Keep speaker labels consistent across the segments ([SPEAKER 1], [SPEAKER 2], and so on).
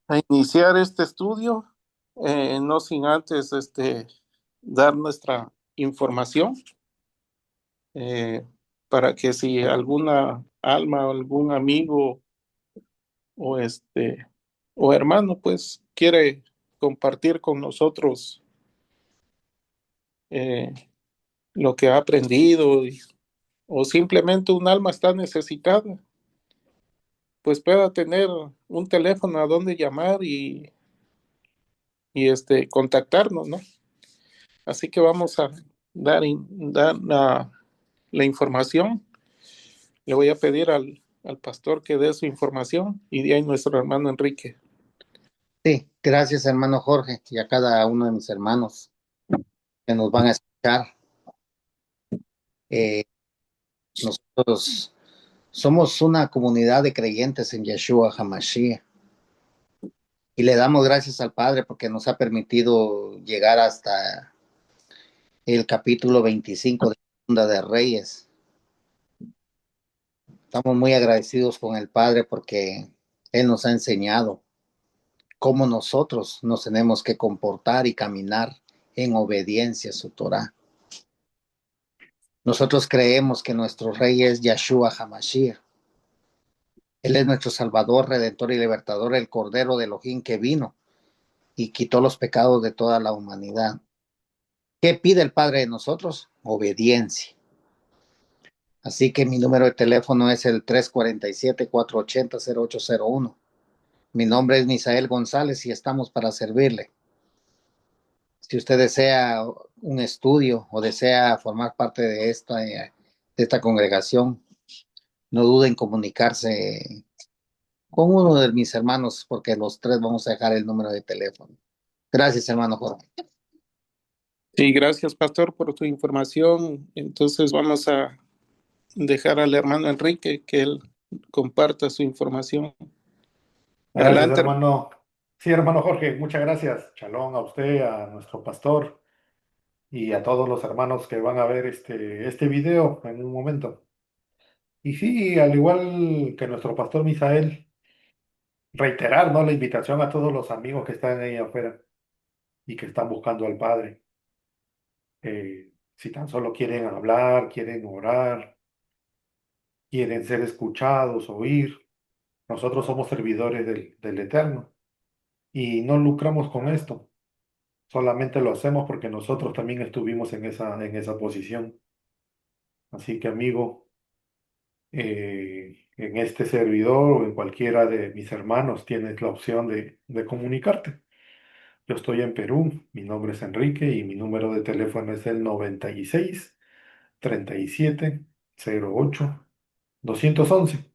[SPEAKER 1] a iniciar este estudio, no sin antes dar nuestra información, eh, para que si alguna alma o algún amigo o o hermano pues quiere compartir con nosotros eh, lo que ha aprendido o simplemente un alma está necesitada, pues pueda tener un teléfono a donde llamar y contactarnos, ¿no? Así que vamos a dar la información. Le voy a pedir al pastor que dé su información y de ahí nuestro hermano Enrique.
[SPEAKER 2] Sí, gracias hermano Jorge y a cada uno de mis hermanos que nos van a escuchar. Eh, Nosotros somos una comunidad de creyentes en Yeshua HaMashiach y le damos gracias al Padre porque nos ha permitido llegar hasta el capítulo 25 de Segunda de Reyes. Estamos muy agradecidos con el Padre porque Él nos ha enseñado cómo nosotros nos tenemos que comportar y caminar en obediencia a su Torah. Nosotros creemos que nuestro rey es Yeshua HaMashiach. Él es nuestro Salvador, Redentor y Libertador, el Cordero de Elohim que vino y quitó los pecados de toda la humanidad. ¿Qué pide el Padre de nosotros? Obediencia. Así que mi número de teléfono es el 347-480-0801. Mi nombre es Misael González y estamos para servirle. Si usted desea un estudio o desea formar parte de esta congregación, no dude en comunicarse con uno de mis hermanos, porque los tres vamos a dejar el número de teléfono. Gracias, hermano Jorge.
[SPEAKER 1] Sí, gracias, pastor, por tu información. Entonces vamos a dejar al hermano Enrique que él comparta su información.
[SPEAKER 3] Gracias,
[SPEAKER 1] Adelante.
[SPEAKER 3] hermano. Sí, hermano Jorge, muchas gracias. Shalom a usted, a nuestro pastor y a todos los hermanos que van a ver este video en un momento. Y sí, al igual que nuestro pastor Misael, reiterar, ¿no?, la invitación a todos los amigos que están ahí afuera y que están buscando al Padre. Si tan solo quieren hablar, quieren orar, quieren ser escuchados, oír, nosotros somos servidores del Eterno y no lucramos con esto. Solamente lo hacemos porque nosotros también estuvimos en esa posición. Así que, amigo, en este servidor o en cualquiera de mis hermanos tienes la opción de comunicarte. Yo estoy en Perú, mi nombre es Enrique y mi número de teléfono es el 96 37 08 211.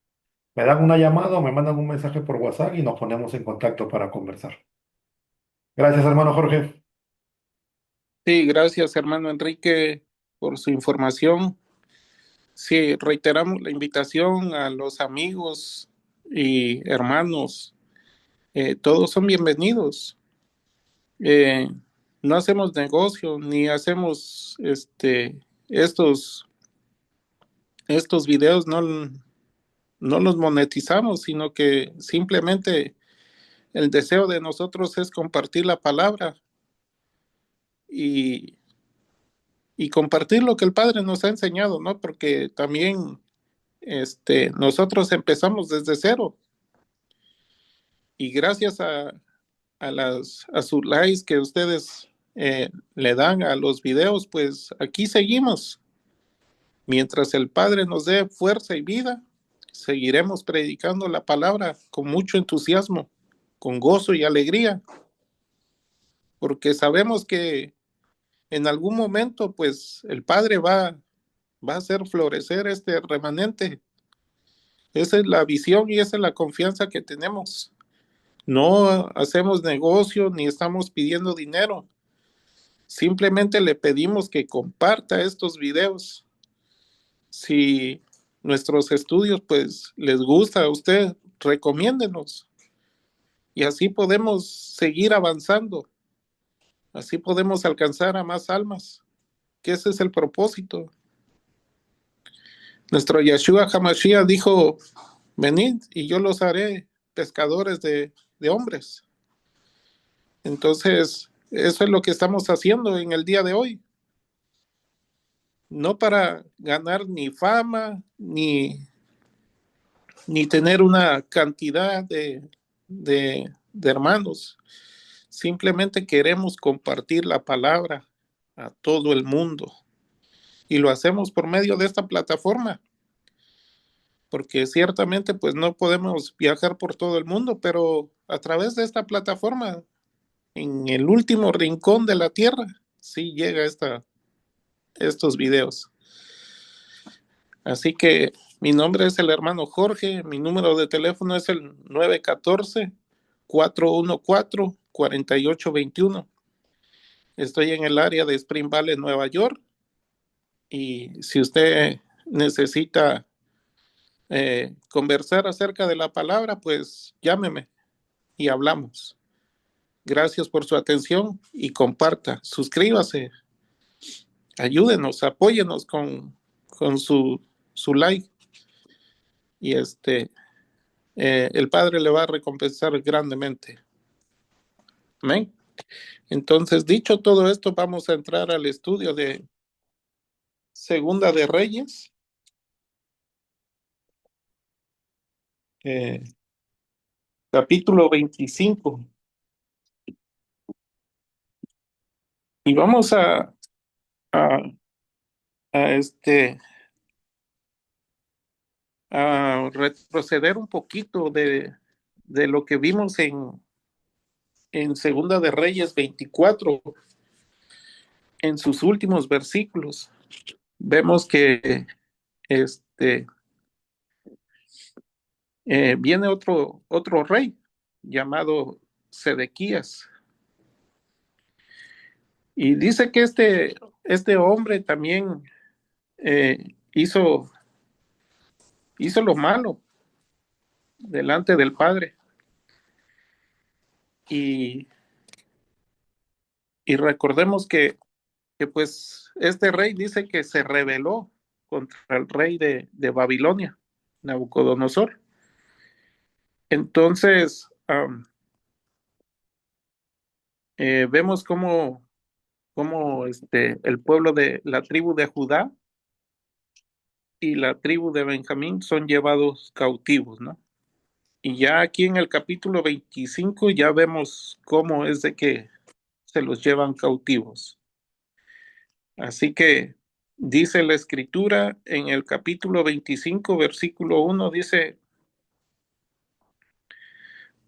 [SPEAKER 3] Me dan una llamada o me mandan un mensaje por WhatsApp y nos ponemos en contacto para conversar. Gracias, hermano Jorge.
[SPEAKER 1] Sí, gracias, hermano Enrique, por su información. Sí, reiteramos la invitación a los amigos y hermanos. Todos son bienvenidos. Eh, no hacemos negocio ni hacemos estos, estos videos, no los monetizamos, sino que simplemente el deseo de nosotros es compartir la palabra y, y compartir lo que el Padre nos ha enseñado, ¿no? Porque también nosotros empezamos desde cero y gracias a sus likes que ustedes le dan a los videos, pues aquí seguimos. Mientras el Padre nos dé fuerza y vida, seguiremos predicando la palabra con mucho entusiasmo, con gozo y alegría, porque sabemos que en algún momento, pues el Padre va a hacer florecer este remanente. Esa es la visión y esa es la confianza que tenemos. No hacemos negocio ni estamos pidiendo dinero. Simplemente le pedimos que comparta estos videos. Si nuestros estudios pues les gusta a usted, recomiéndenos y así podemos seguir avanzando. Así podemos alcanzar a más almas, que ese es el propósito. Nuestro Yeshua HaMashiach dijo, venid y yo los haré pescadores de hombres. Entonces, eso es lo que estamos haciendo en el día de hoy. No para ganar ni fama, ni tener una cantidad de hermanos. Simplemente queremos compartir la palabra a todo el mundo. Y lo hacemos por medio de esta plataforma. Porque ciertamente pues no podemos viajar por todo el mundo, pero a través de esta plataforma, en el último rincón de la tierra, sí llega estos videos. Así que mi nombre es el hermano Jorge, mi número de teléfono es el 914-414-4821. Estoy en el área de Spring Valley, Nueva York, y si usted necesita conversar acerca de la palabra, pues llámeme y hablamos. Gracias por su atención y comparta, suscríbase, ayúdenos, apóyenos con su like y el Padre le va a recompensar grandemente. Amén. Entonces, dicho todo esto, vamos a entrar al estudio de Segunda de Reyes, capítulo 25. Y vamos a, a, a retroceder un poquito de lo que vimos en Segunda de Reyes 24, en sus últimos versículos. Vemos que viene otro rey llamado Sedequías. Y dice que este hombre también hizo lo malo delante del Padre. Y recordemos que pues este rey dice que se rebeló contra el rey de Babilonia, Nabucodonosor. Entonces, vemos cómo el pueblo de la tribu de Judá y la tribu de Benjamín son llevados cautivos, ¿no? Y ya aquí en el capítulo 25 ya vemos cómo es de que se los llevan cautivos. Así que dice la escritura en el capítulo 25, versículo 1, dice: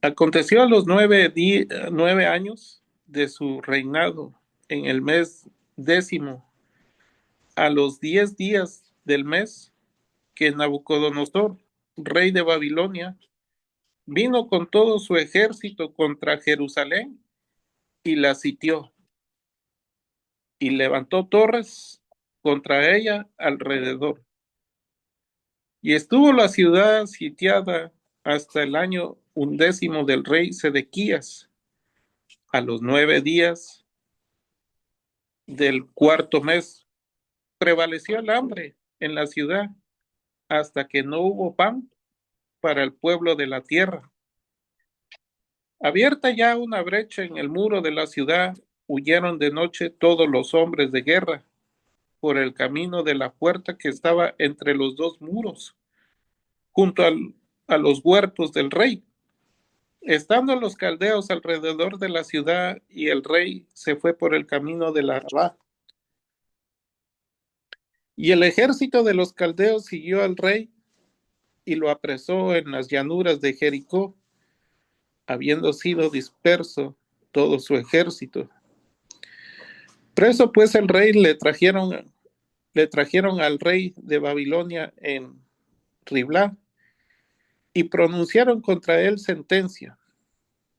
[SPEAKER 1] aconteció a los 9 años de su reinado, en el mes 10º, a los 10 días del mes, que Nabucodonosor, rey de Babilonia, vino con todo su ejército contra Jerusalén y la sitió, y levantó torres contra ella alrededor. Y estuvo la ciudad sitiada hasta el año 11 del rey Sedequías, a los 9 días del cuarto mes. Prevaleció el hambre en la ciudad hasta que no hubo pan para el pueblo de la tierra. Abierta ya una brecha en el muro de la ciudad, huyeron de noche todos los hombres de guerra por el camino de la puerta que estaba entre los dos muros, junto a los huertos del rey. Estando los caldeos alrededor de la ciudad, y el rey se fue por el camino de la Arabá. Y el ejército de los caldeos siguió al rey y lo apresó en las llanuras de Jericó, habiendo sido disperso todo su ejército. Preso pues el rey le trajeron al rey de Babilonia en Riblá y pronunciaron contra él sentencia.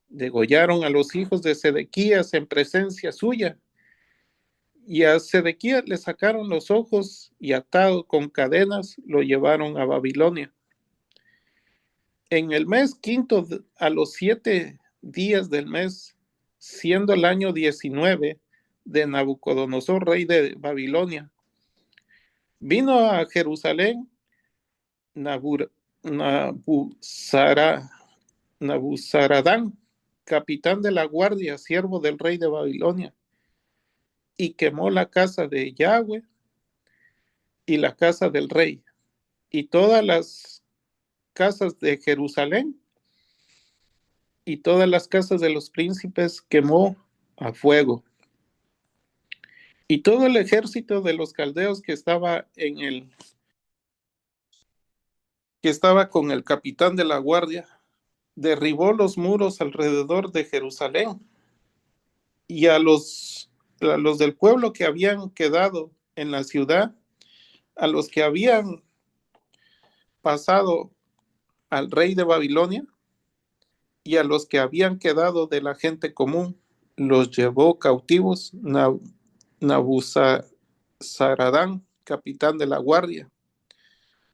[SPEAKER 1] Degollaron a los hijos de Sedequías en presencia suya, y a Sedequías le sacaron los ojos y atado con cadenas lo llevaron a Babilonia. En el mes quinto, a los 7 días del mes, siendo el año 19 de Nabucodonosor, rey de Babilonia, vino a Jerusalén Nabuzaradán, capitán de la guardia, siervo del rey de Babilonia, y quemó la casa de Yahweh y la casa del rey, y todas las casas de Jerusalén, y todas las casas de los príncipes quemó a fuego. Y todo el ejército de los caldeos que estaba con el capitán de la guardia, derribó los muros alrededor de Jerusalén, y a los del pueblo que habían quedado en la ciudad, a los que habían pasado al rey de Babilonia, y a los que habían quedado de la gente común, los llevó cautivos Nabuzaradán, capitán de la guardia.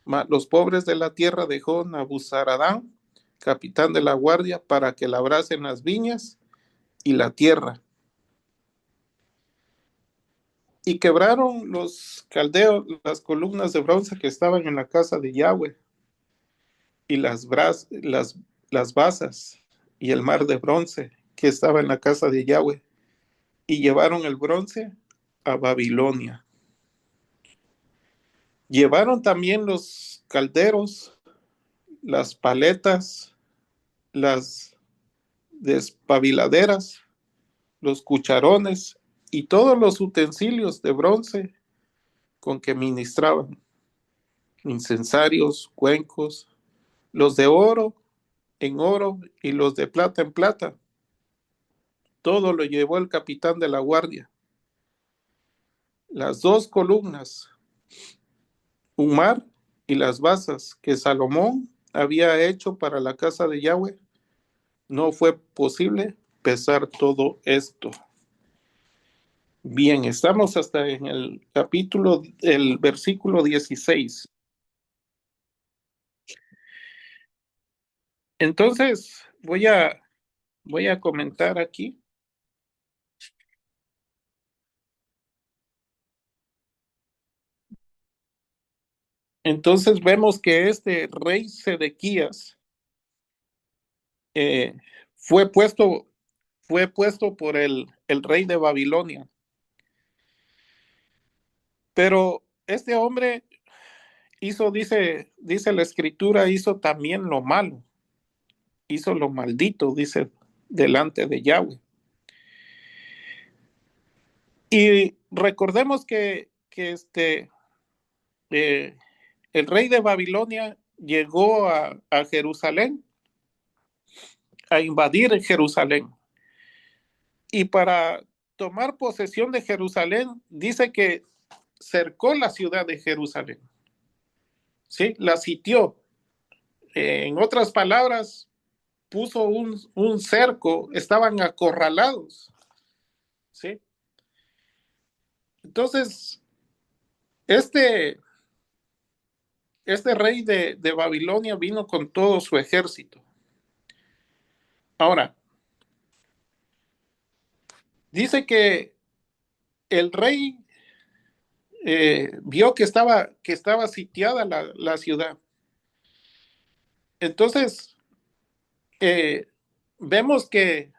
[SPEAKER 1] Mas los pobres de la tierra dejó Nabuzaradán, capitán de la guardia, para que labrasen las viñas y la tierra. Y quebraron los caldeos las columnas de bronce que estaban en la casa de Yahweh, y las basas, y el mar de bronce que estaba en la casa de Yahweh, y llevaron el bronce a Babilonia. Llevaron también los calderos, las paletas, las despabiladeras, los cucharones y todos los utensilios de bronce con que ministraban, incensarios, cuencos, los de oro en oro y los de plata en plata. Todo lo llevó el capitán de la guardia. Las 2 columnas, un mar y las basas que Salomón había hecho para la casa de Yahweh, no fue posible pesar todo esto. Bien, estamos hasta en el versículo 16. Entonces, voy a comentar aquí. Entonces vemos que este rey Sedequías fue puesto por el rey de Babilonia. Pero este hombre dice la escritura, hizo también lo malo, hizo lo maldito, dice, delante de Yahweh. Y recordemos que el rey de Babilonia llegó a Jerusalén, a invadir Jerusalén. Y para tomar posesión de Jerusalén, dice que cercó la ciudad de Jerusalén. ¿Sí? La sitió. En otras palabras, puso un cerco, estaban acorralados. ¿Sí? Entonces, este rey de Babilonia vino con todo su ejército. Ahora, dice que el rey vio que estaba sitiada la ciudad. Entonces, vemos que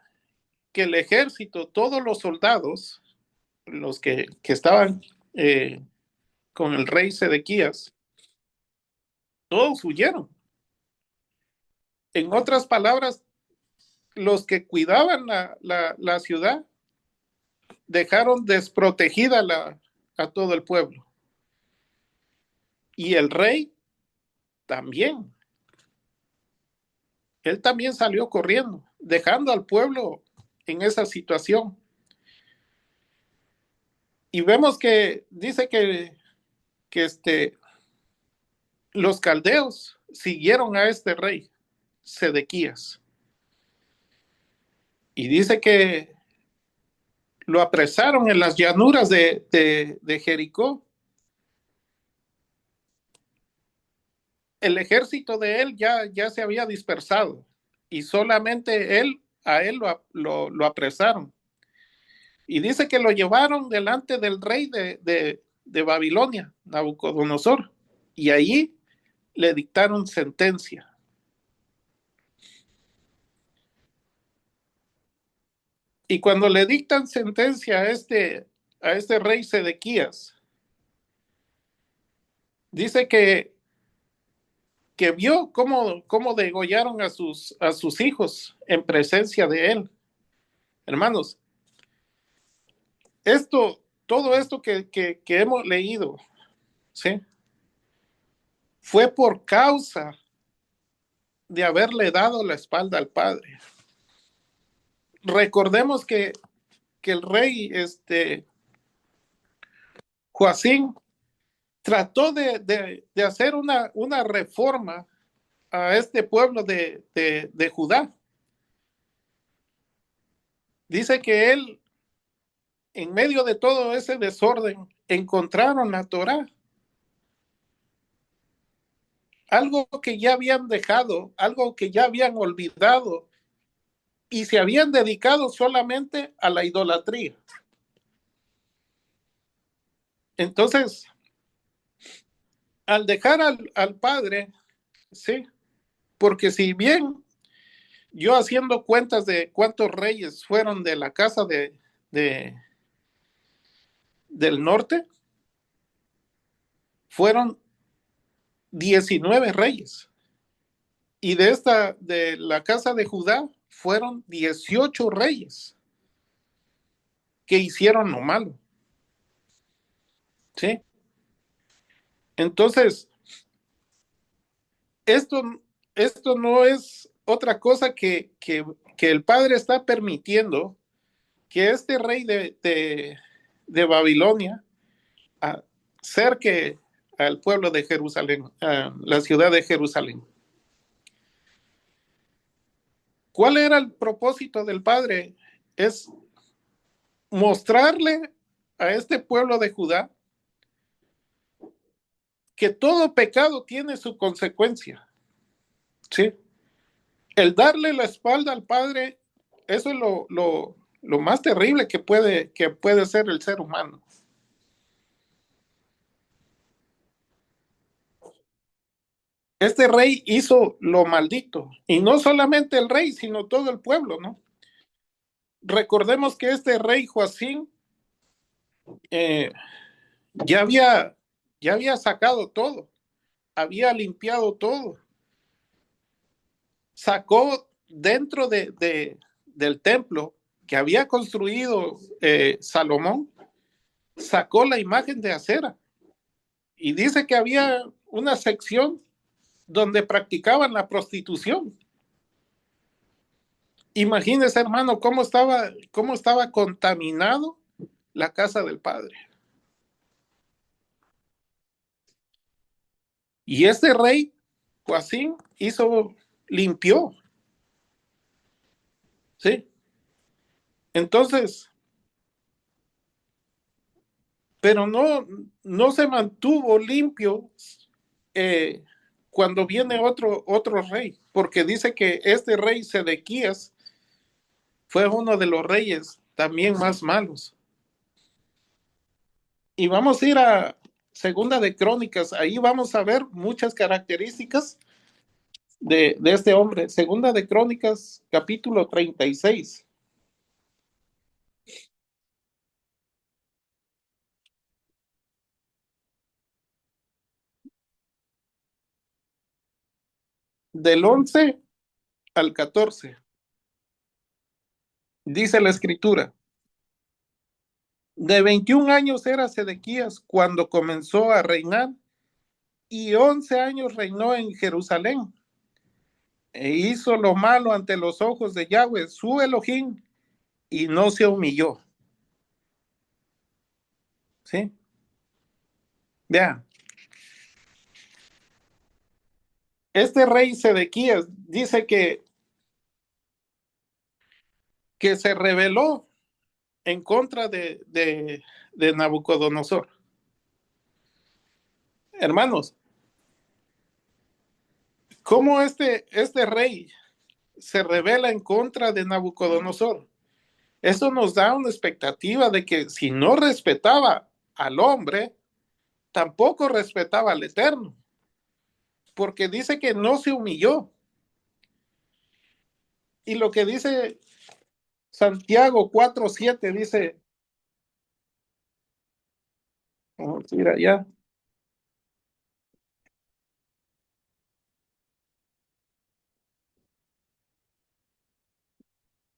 [SPEAKER 1] el ejército, todos los soldados, los que estaban con el rey Sedequías, todos huyeron. En otras palabras, los que cuidaban la ciudad dejaron desprotegida a todo el pueblo. Y el rey también. Él también salió corriendo, dejando al pueblo en esa situación. Y vemos que dice que los caldeos siguieron a este rey, Sedequías. Y dice que lo apresaron en las llanuras de Jericó. El ejército de él ya se había dispersado y solamente a él lo apresaron. Y dice que lo llevaron delante del rey de Babilonia, Nabucodonosor, y allí le dictaron sentencia. Y cuando le dictan sentencia a este rey Sedequías, dice que vio cómo degollaron a sus hijos en presencia de él. Hermanos, todo esto que hemos leído, ¿sí? Fue por causa de haberle dado la espalda al Padre. Recordemos que el rey Joacín trató de hacer una reforma a este pueblo de Judá. Dice que él, en medio de todo ese desorden, encontraron la Torá, algo que ya habían dejado, algo que ya habían olvidado, y se habían dedicado solamente a la idolatría. Entonces, al dejar al Padre, sí, porque si bien yo haciendo cuentas de cuántos reyes fueron de la casa del norte, fueron 19 reyes. Y de la casa de Judá, fueron 18 reyes que hicieron lo malo. ¿Sí? Entonces, esto, esto no es otra cosa que el Padre está permitiendo que este rey de Babilonia acerque al pueblo de Jerusalén, a la ciudad de Jerusalén. ¿Cuál era el propósito del Padre? Es mostrarle a este pueblo de Judá que todo pecado tiene su consecuencia. ¿Sí? El darle la espalda al Padre, eso es lo más terrible que puede ser el ser humano. Este rey hizo lo maldito, y no solamente el rey, sino todo el pueblo, ¿no? Recordemos que este rey Joacín eh, ya había sacado todo, había limpiado todo, sacó dentro del templo que había construido Salomón, sacó la imagen de acera y dice que había una sección donde practicaban la prostitución. Imagínese, hermano, cómo estaba contaminado la casa del Padre. Y este rey, Joacín, limpió. ¿Sí? Entonces, pero no se mantuvo limpio cuando viene otro rey, porque dice que este rey Sedequías fue uno de los reyes también más malos. Y vamos a ir a Segunda de Crónicas, ahí vamos a ver muchas características de este hombre. Segunda de Crónicas, capítulo 36. Del 11 al 14, dice la escritura. De 21 años era Sedequías cuando comenzó a reinar, y 11 años reinó en Jerusalén. E hizo lo malo ante los ojos de Yahweh, su Elohim, y no se humilló. ¿Sí? Vean, este rey Sedequías dice que se rebeló en contra de Nabucodonosor. Hermanos, ¿cómo este rey se rebela en contra de Nabucodonosor? Eso nos da una expectativa de que si no respetaba al hombre, tampoco respetaba al Eterno, porque dice que no se humilló. Y lo que dice Santiago 4:7 dice, vamos a ir allá.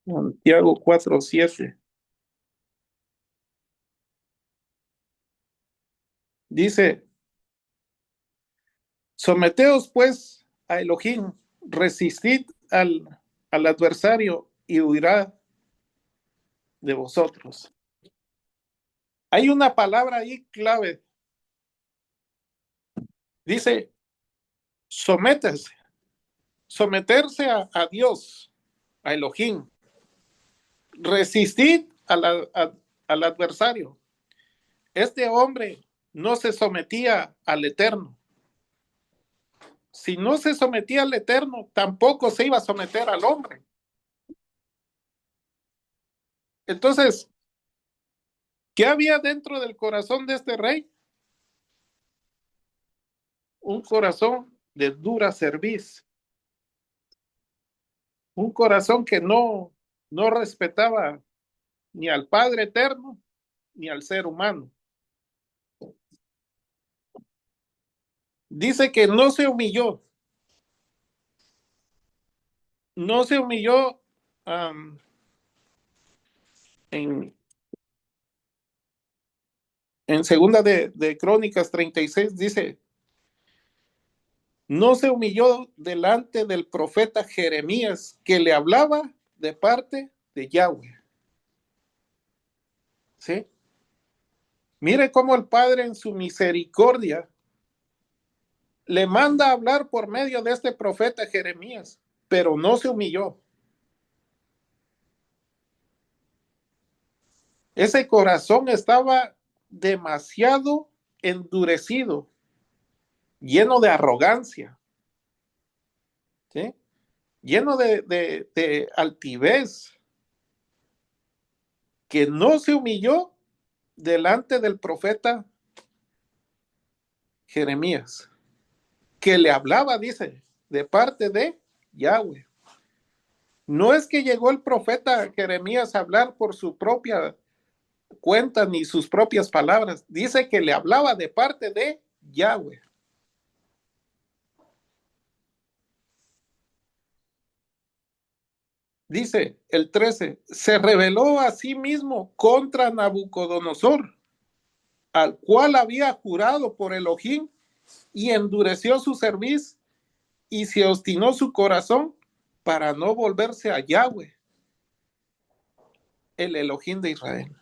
[SPEAKER 1] Santiago 4:7 dice, someteos pues a Elohim, resistid al adversario y huirá de vosotros. Hay una palabra ahí clave. Dice, sométese, someterse a Dios, a Elohim. Resistid al adversario. Este hombre no se sometía al Eterno. Si no se sometía al Eterno, tampoco se iba a someter al hombre. Entonces, ¿qué había dentro del corazón de este rey? Un corazón de dura cerviz, un corazón que no respetaba ni al Padre Eterno ni al ser humano. Dice que no se humilló en, en segunda de Crónicas 36, dice, no se humilló delante del profeta Jeremías, que le hablaba de parte de Yahweh. ¿Sí? Mire cómo el Padre en su misericordia le manda a hablar por medio de este profeta Jeremías, pero no se humilló. Ese corazón estaba demasiado endurecido, lleno de arrogancia, ¿sí? Lleno de altivez, que no se humilló delante del profeta Jeremías, que le hablaba, dice, de parte de Yahweh. No es que llegó el profeta Jeremías a hablar por su propia cuenta ni sus propias palabras. Dice que le hablaba de parte de Yahweh. Dice el 13, se rebeló a sí mismo contra Nabucodonosor, al cual había jurado por Elohim, y endureció su cerviz y se obstinó su corazón para no volverse a Yahweh, el Elohim de Israel.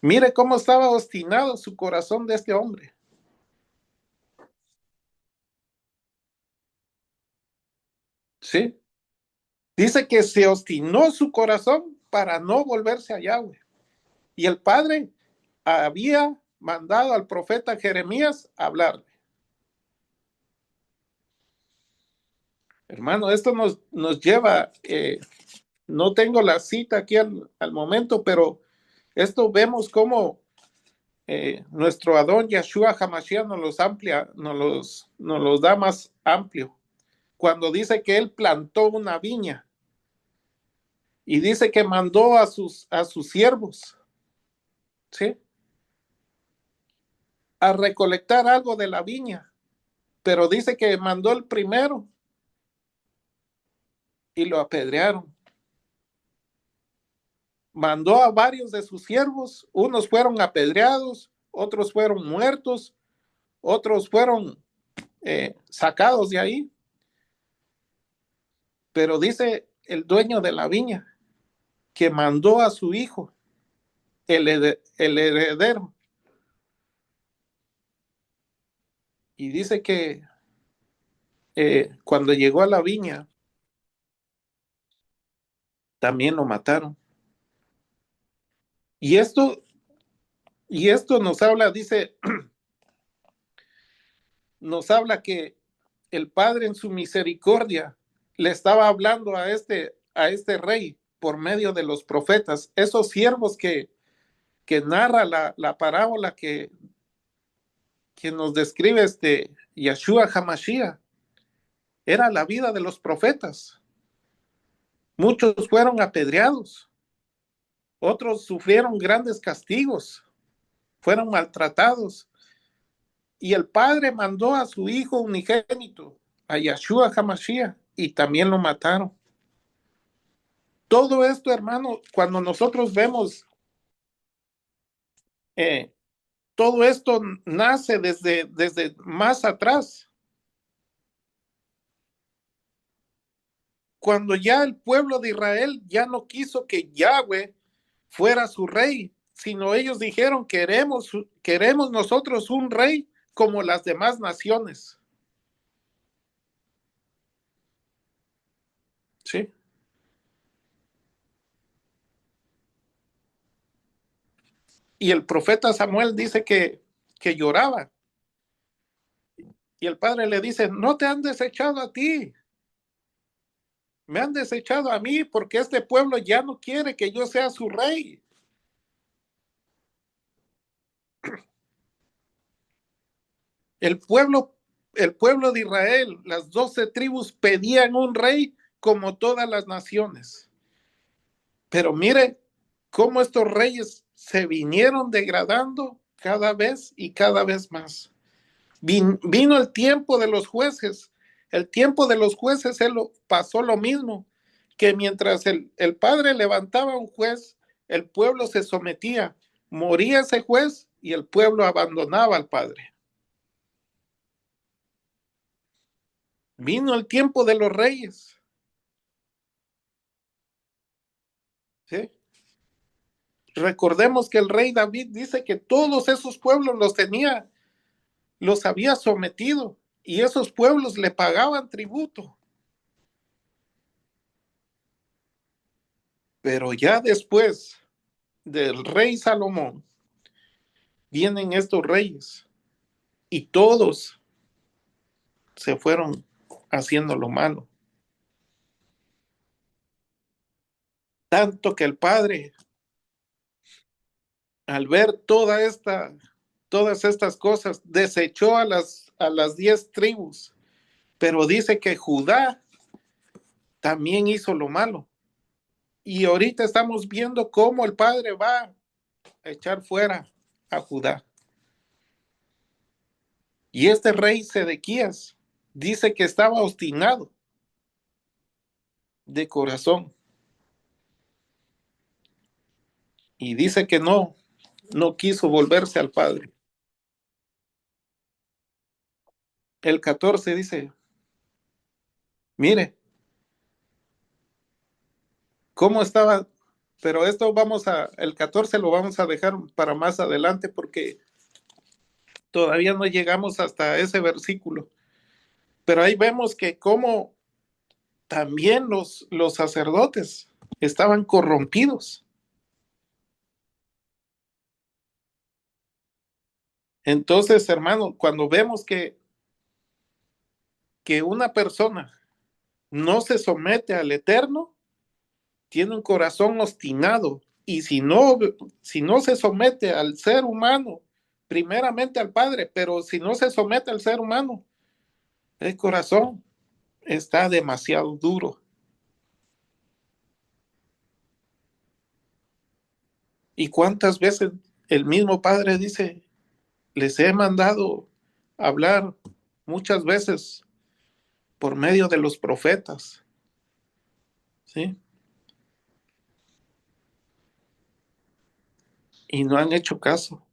[SPEAKER 1] Mire cómo estaba obstinado su corazón de este hombre. ¿Sí? Dice que se obstinó su corazón para no volverse a Yahweh. Y el Padre había mandado al profeta Jeremías a hablarle. Hermano, esto nos lleva, no tengo la cita aquí al momento, pero esto vemos cómo nuestro Adón Yahshua Hamashiach nos los da más amplio. Cuando dice que él plantó una viña y dice que mandó a sus siervos, ¿sí? A recolectar algo de la viña, pero dice que mandó el primero y lo apedrearon. Mandó a varios de sus siervos, unos fueron apedreados, otros fueron muertos, otros fueron sacados de ahí. Pero dice el dueño de la viña que mandó a su hijo, el heredero, y dice que cuando llegó a la viña también lo mataron. Y esto nos habla, dice, nos habla que el Padre en su misericordia le estaba hablando a este rey por medio de los profetas, esos siervos que narra la parábola que nos describe Yahshua Hamashiach, era la vida de los profetas. Muchos fueron apedreados, otros sufrieron grandes castigos, fueron maltratados. Y el Padre mandó a su Hijo unigénito, a Yahshua HaMashiach, y también lo mataron. Todo esto, hermano, cuando nosotros vemos, todo esto nace desde más atrás. Cuando ya el pueblo de Israel ya no quiso que Yahweh fuera su rey, sino ellos dijeron, queremos nosotros un rey como las demás naciones. ¿Sí? Y el profeta Samuel dice que lloraba. Y el padre le dice, no te han desechado a ti, me han desechado a mí porque este pueblo ya no quiere que yo sea su rey. El pueblo, el pueblo de Israel, las 12 tribus pedían un rey como todas las naciones. Pero mire cómo estos reyes se vinieron degradando cada vez y cada vez más. Vino el tiempo de los jueces. El tiempo de los jueces pasó lo mismo, que mientras el padre levantaba un juez, el pueblo se sometía. Moría ese juez y el pueblo abandonaba al padre. Vino el tiempo de los reyes. ¿Sí? Recordemos que el rey David dice que todos esos pueblos los había sometido y esos pueblos le pagaban tributo. Pero ya después del rey Salomón vienen estos reyes y todos se fueron haciendo lo malo. Tanto que el padre, al ver todas estas cosas, desechó a las 10 tribus, pero dice que Judá también hizo lo malo. Y ahorita estamos viendo cómo el padre va a echar fuera a Judá. Y este rey Sedequías dice que estaba obstinado de corazón. Y dice que no quiso volverse al padre. El 14 dice, mire, cómo estaba, pero el 14 lo vamos a dejar para más adelante porque todavía no llegamos hasta ese versículo. Pero ahí vemos que cómo también los sacerdotes estaban corrompidos. Entonces, hermano, cuando vemos que una persona no se somete al Eterno, tiene un corazón obstinado. Y si no se somete al ser humano, primeramente al Padre, pero si no se somete al ser humano, el corazón está demasiado duro. ¿Y cuántas veces el mismo Padre dice, les he mandado hablar muchas veces por medio de los profetas? ¿Sí? Y no han hecho caso.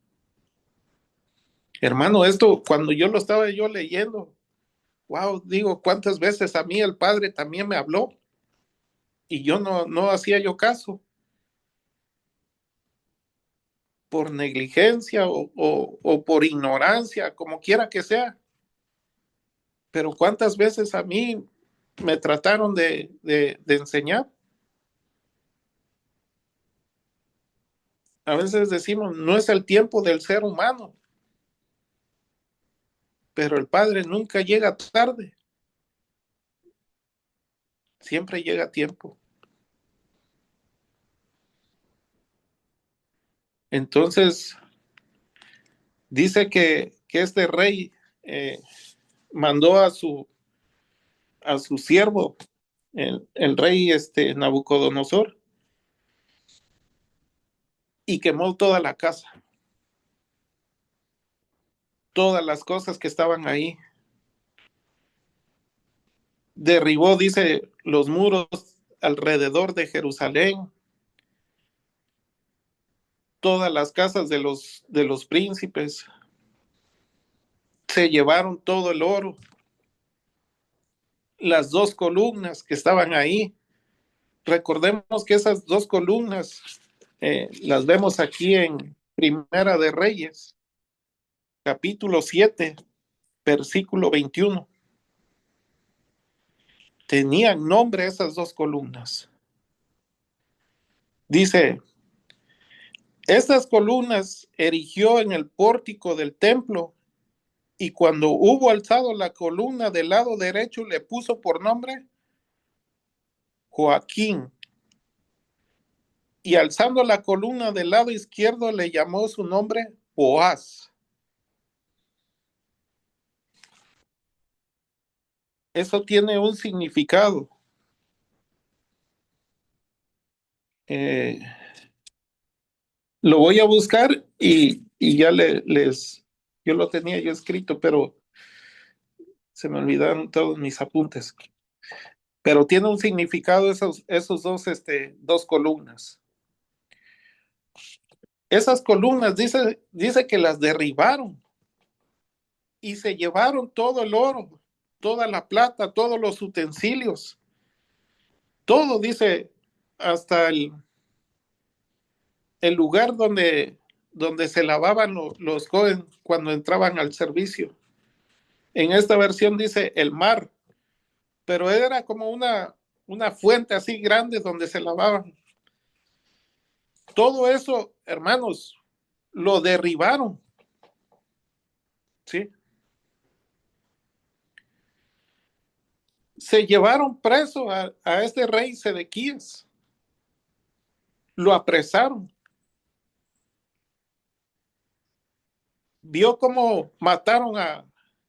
[SPEAKER 1] Hermano, esto cuando yo lo estaba leyendo, wow, digo, cuántas veces a mí el Padre también me habló y yo no hacía yo caso por negligencia o por ignorancia, como quiera que sea. Pero cuántas veces a mí me trataron de enseñar. A veces decimos, no es el tiempo del ser humano, pero el Padre nunca llega tarde, siempre llega a tiempo. Entonces, dice que este rey mandó a su siervo, el rey Nabucodonosor, y quemó toda la casa, todas las cosas que estaban ahí. Derribó, dice, los muros alrededor de Jerusalén, todas las casas de los príncipes, se llevaron todo el oro, las dos columnas que estaban ahí. Recordemos que esas dos columnas las vemos aquí en Primera de Reyes, capítulo 7, versículo 21. Tenían nombre esas dos columnas. Dice, estas columnas erigió en el pórtico del templo, y cuando hubo alzado la columna del lado derecho, le puso por nombre Joaquín, y alzando la columna del lado izquierdo le llamó su nombre Boaz. Eso tiene un significado. Eh, lo voy a buscar y ya yo lo tenía yo escrito, pero se me olvidaron todos mis apuntes. Pero tiene un significado esos dos, dos columnas. Esas columnas dice que las derribaron y se llevaron todo el oro, toda la plata, todos los utensilios, todo, dice, hasta el lugar donde se lavaban los Cohen cuando entraban al servicio. En esta versión dice el mar, pero era como una fuente así grande donde se lavaban. Todo eso, hermanos, lo derribaron, ¿sí? Se llevaron preso a este rey Sedequías, lo apresaron, vio cómo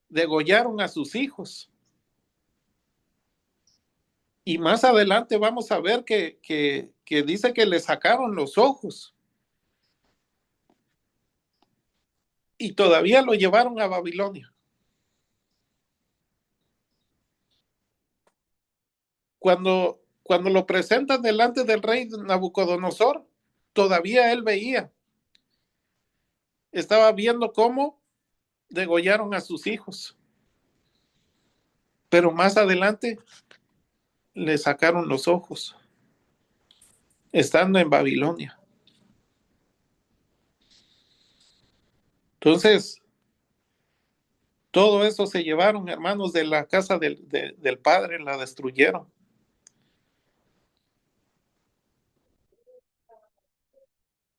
[SPEAKER 1] degollaron a sus hijos. Y más adelante vamos a ver que dice que le sacaron los ojos y todavía lo llevaron a Babilonia. Cuando lo presentan delante del rey Nabucodonosor, todavía él veía, estaba viendo cómo degollaron a sus hijos. Pero más adelante le sacaron los ojos, estando en Babilonia. Entonces, todo eso se llevaron, hermanos, de la casa del Padre, la destruyeron.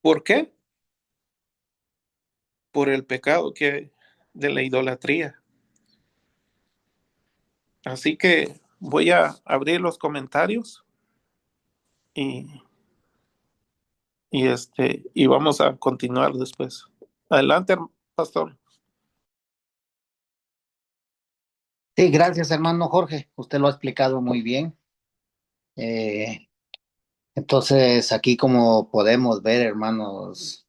[SPEAKER 1] ¿Por qué? Por el pecado de la idolatría. Así que voy a abrir los comentarios y, y vamos a continuar después. Adelante, pastor.
[SPEAKER 2] Sí, gracias, hermano Jorge. Usted lo ha explicado muy bien. Eh, entonces, aquí como podemos ver, hermanos,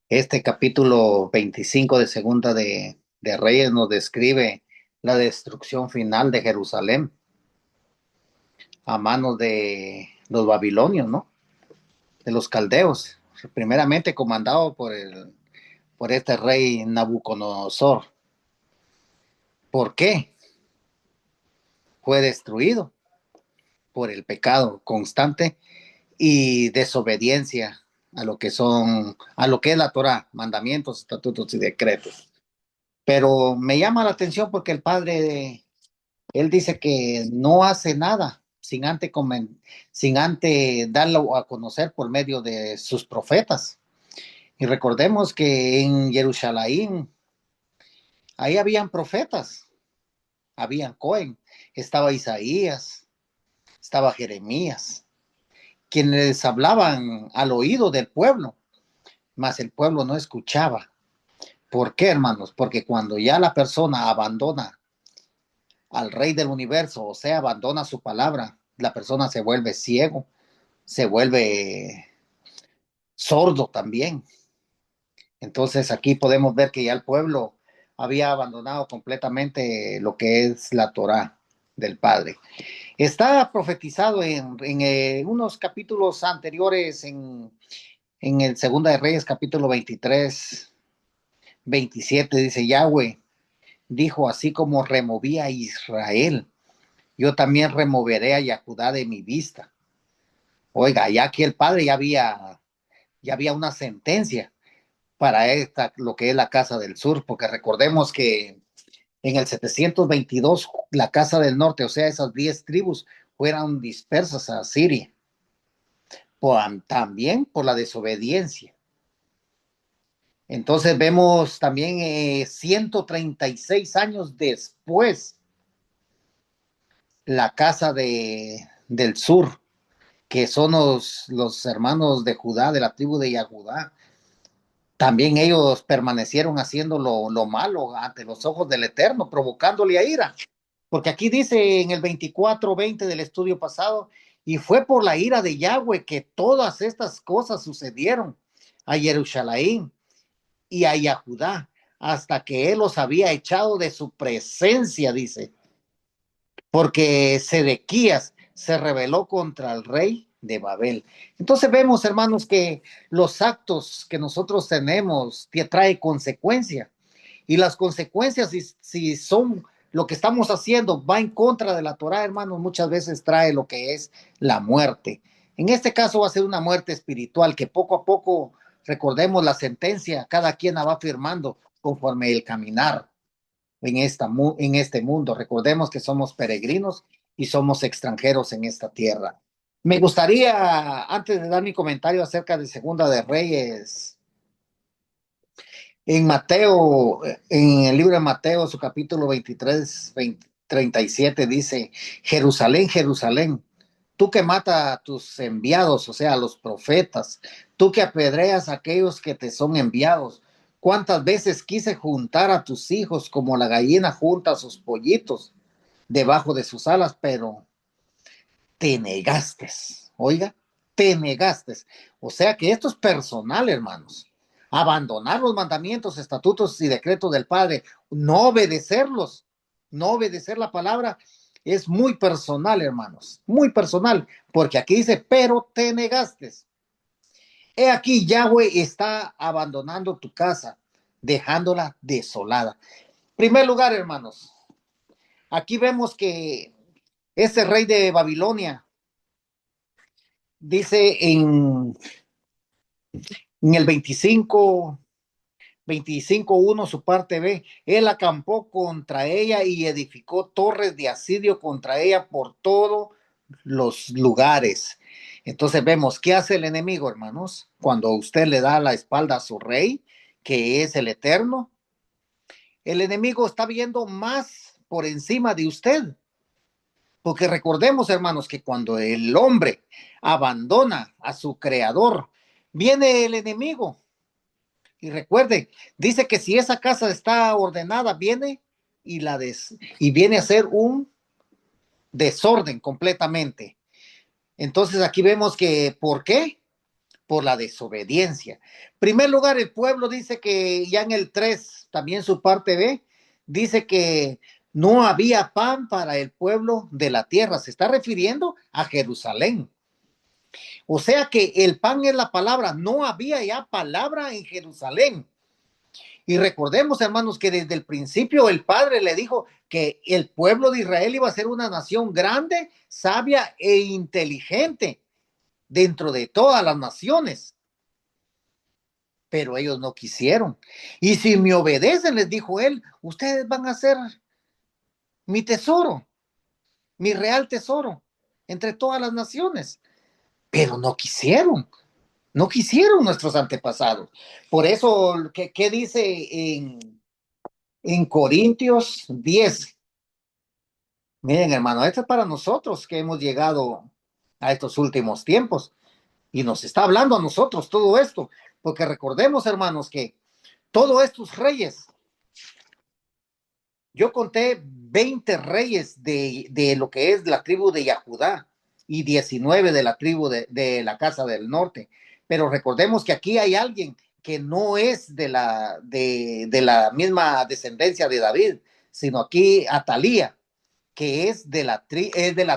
[SPEAKER 2] este capítulo 25 de Segunda de Reyes nos describe la destrucción final de Jerusalén a manos de los babilonios, ¿no? De los caldeos, primeramente comandado por este rey Nabucodonosor. ¿Por qué? Fue destruido por el pecado constante y desobediencia a lo que es la Torah, mandamientos, estatutos y decretos. Pero me llama la atención porque el padre, él dice que no hace nada sin antes darlo a conocer por medio de sus profetas. Y recordemos que en Jerusalén, ahí habían profetas, habían Cohen, estaba Isaías, estaba Jeremías, quienes hablaban al oído del pueblo, mas el pueblo no escuchaba. ¿Por qué, hermanos? Porque cuando ya la persona abandona al rey del universo, o sea, abandona su palabra, la persona se vuelve ciego, se vuelve sordo también. Entonces aquí podemos ver que ya el pueblo había abandonado completamente lo que es la Torá del Padre. Está profetizado en unos capítulos anteriores, en el Segunda de Reyes, capítulo 23, 27, dice Yahweh, dijo, así como removí a Israel, yo también removeré a Yahudá de mi vista. Oiga, ya que el Padre ya había una sentencia para lo que es la Casa del Sur, porque recordemos que en el 722 la Casa del Norte, o sea, esas 10 tribus, fueron dispersas a Siria, también por la desobediencia. Entonces vemos también 136 años después la Casa del Sur, que son los hermanos de Judá, de la tribu de Yahudá. También ellos permanecieron haciendo lo malo ante los ojos del Eterno, provocándole a ira. Porque aquí dice en el 24:20 del estudio pasado, y fue por la ira de Yahweh que todas estas cosas sucedieron a Jerusalén y a Yahudá, hasta que él los había echado de su presencia, dice, porque Sedequías se rebeló contra el rey de Babel. Entonces vemos, hermanos, que los actos que nosotros tenemos trae consecuencias. Y las consecuencias, si son lo que estamos haciendo, va en contra de la Torá, hermanos, muchas veces trae lo que es la muerte. En este caso va a ser una muerte espiritual que poco a poco, recordemos la sentencia, cada quien la va firmando conforme el caminar en este mundo. Recordemos que somos peregrinos y somos extranjeros en esta tierra. Me gustaría, antes de dar mi comentario acerca de Segunda de Reyes, en Mateo, en el libro de Mateo, su capítulo 23, 37, dice, Jerusalén, Jerusalén, tú que matas a tus enviados, o sea, a los profetas, tú que apedreas a aquellos que te son enviados, cuántas veces quise juntar a tus hijos como la gallina junta a sus pollitos debajo de sus alas, pero te negaste. Oiga, te negaste. O sea que esto es personal, hermanos. Abandonar los mandamientos, estatutos y decretos del Padre, no obedecerlos, no obedecer la palabra, es muy personal, hermanos, muy personal, porque aquí dice, pero te negaste. He aquí, Yahweh está abandonando tu casa, dejándola desolada. En primer lugar, hermanos, aquí vemos que ese rey de Babilonia dice en el 25:1, su parte B, él acampó contra ella y edificó torres de asedio contra ella por todos los lugares. Entonces vemos, ¿qué hace el enemigo, hermanos? Cuando usted le da la espalda a su rey, que es el Eterno, el enemigo está viendo más por encima de usted. Porque recordemos, hermanos, que cuando el hombre abandona a su creador, viene el enemigo. Y recuerde, dice que si esa casa está ordenada, viene y viene a ser un desorden completamente. Entonces aquí vemos que, ¿por qué? Por la desobediencia. En primer lugar, el pueblo dice que ya en el 3, también su parte B, dice que no había pan para el pueblo de la tierra. Se está refiriendo a Jerusalén. O sea que el pan es la palabra. No había ya palabra en Jerusalén. Y recordemos, hermanos, que desde el principio el Padre le dijo que el pueblo de Israel iba a ser una nación grande, sabia e inteligente dentro de todas las naciones. Pero ellos no quisieron. Y si me obedecen, les dijo él, ustedes van a ser mi tesoro, mi real tesoro entre todas las naciones. Pero no quisieron. No quisieron nuestros antepasados. Por eso, ¿qué dice en Corintios 10? Miren, hermano, esto es para nosotros que hemos llegado a estos últimos tiempos y nos está hablando a nosotros todo esto, porque recordemos, hermanos, que todos estos reyes, yo conté 20 reyes de lo que es la tribu de Yahudá y 19 de la tribu de la casa del norte, Pero recordemos que aquí hay alguien que no es de la misma descendencia de David, sino aquí Atalía, que es de la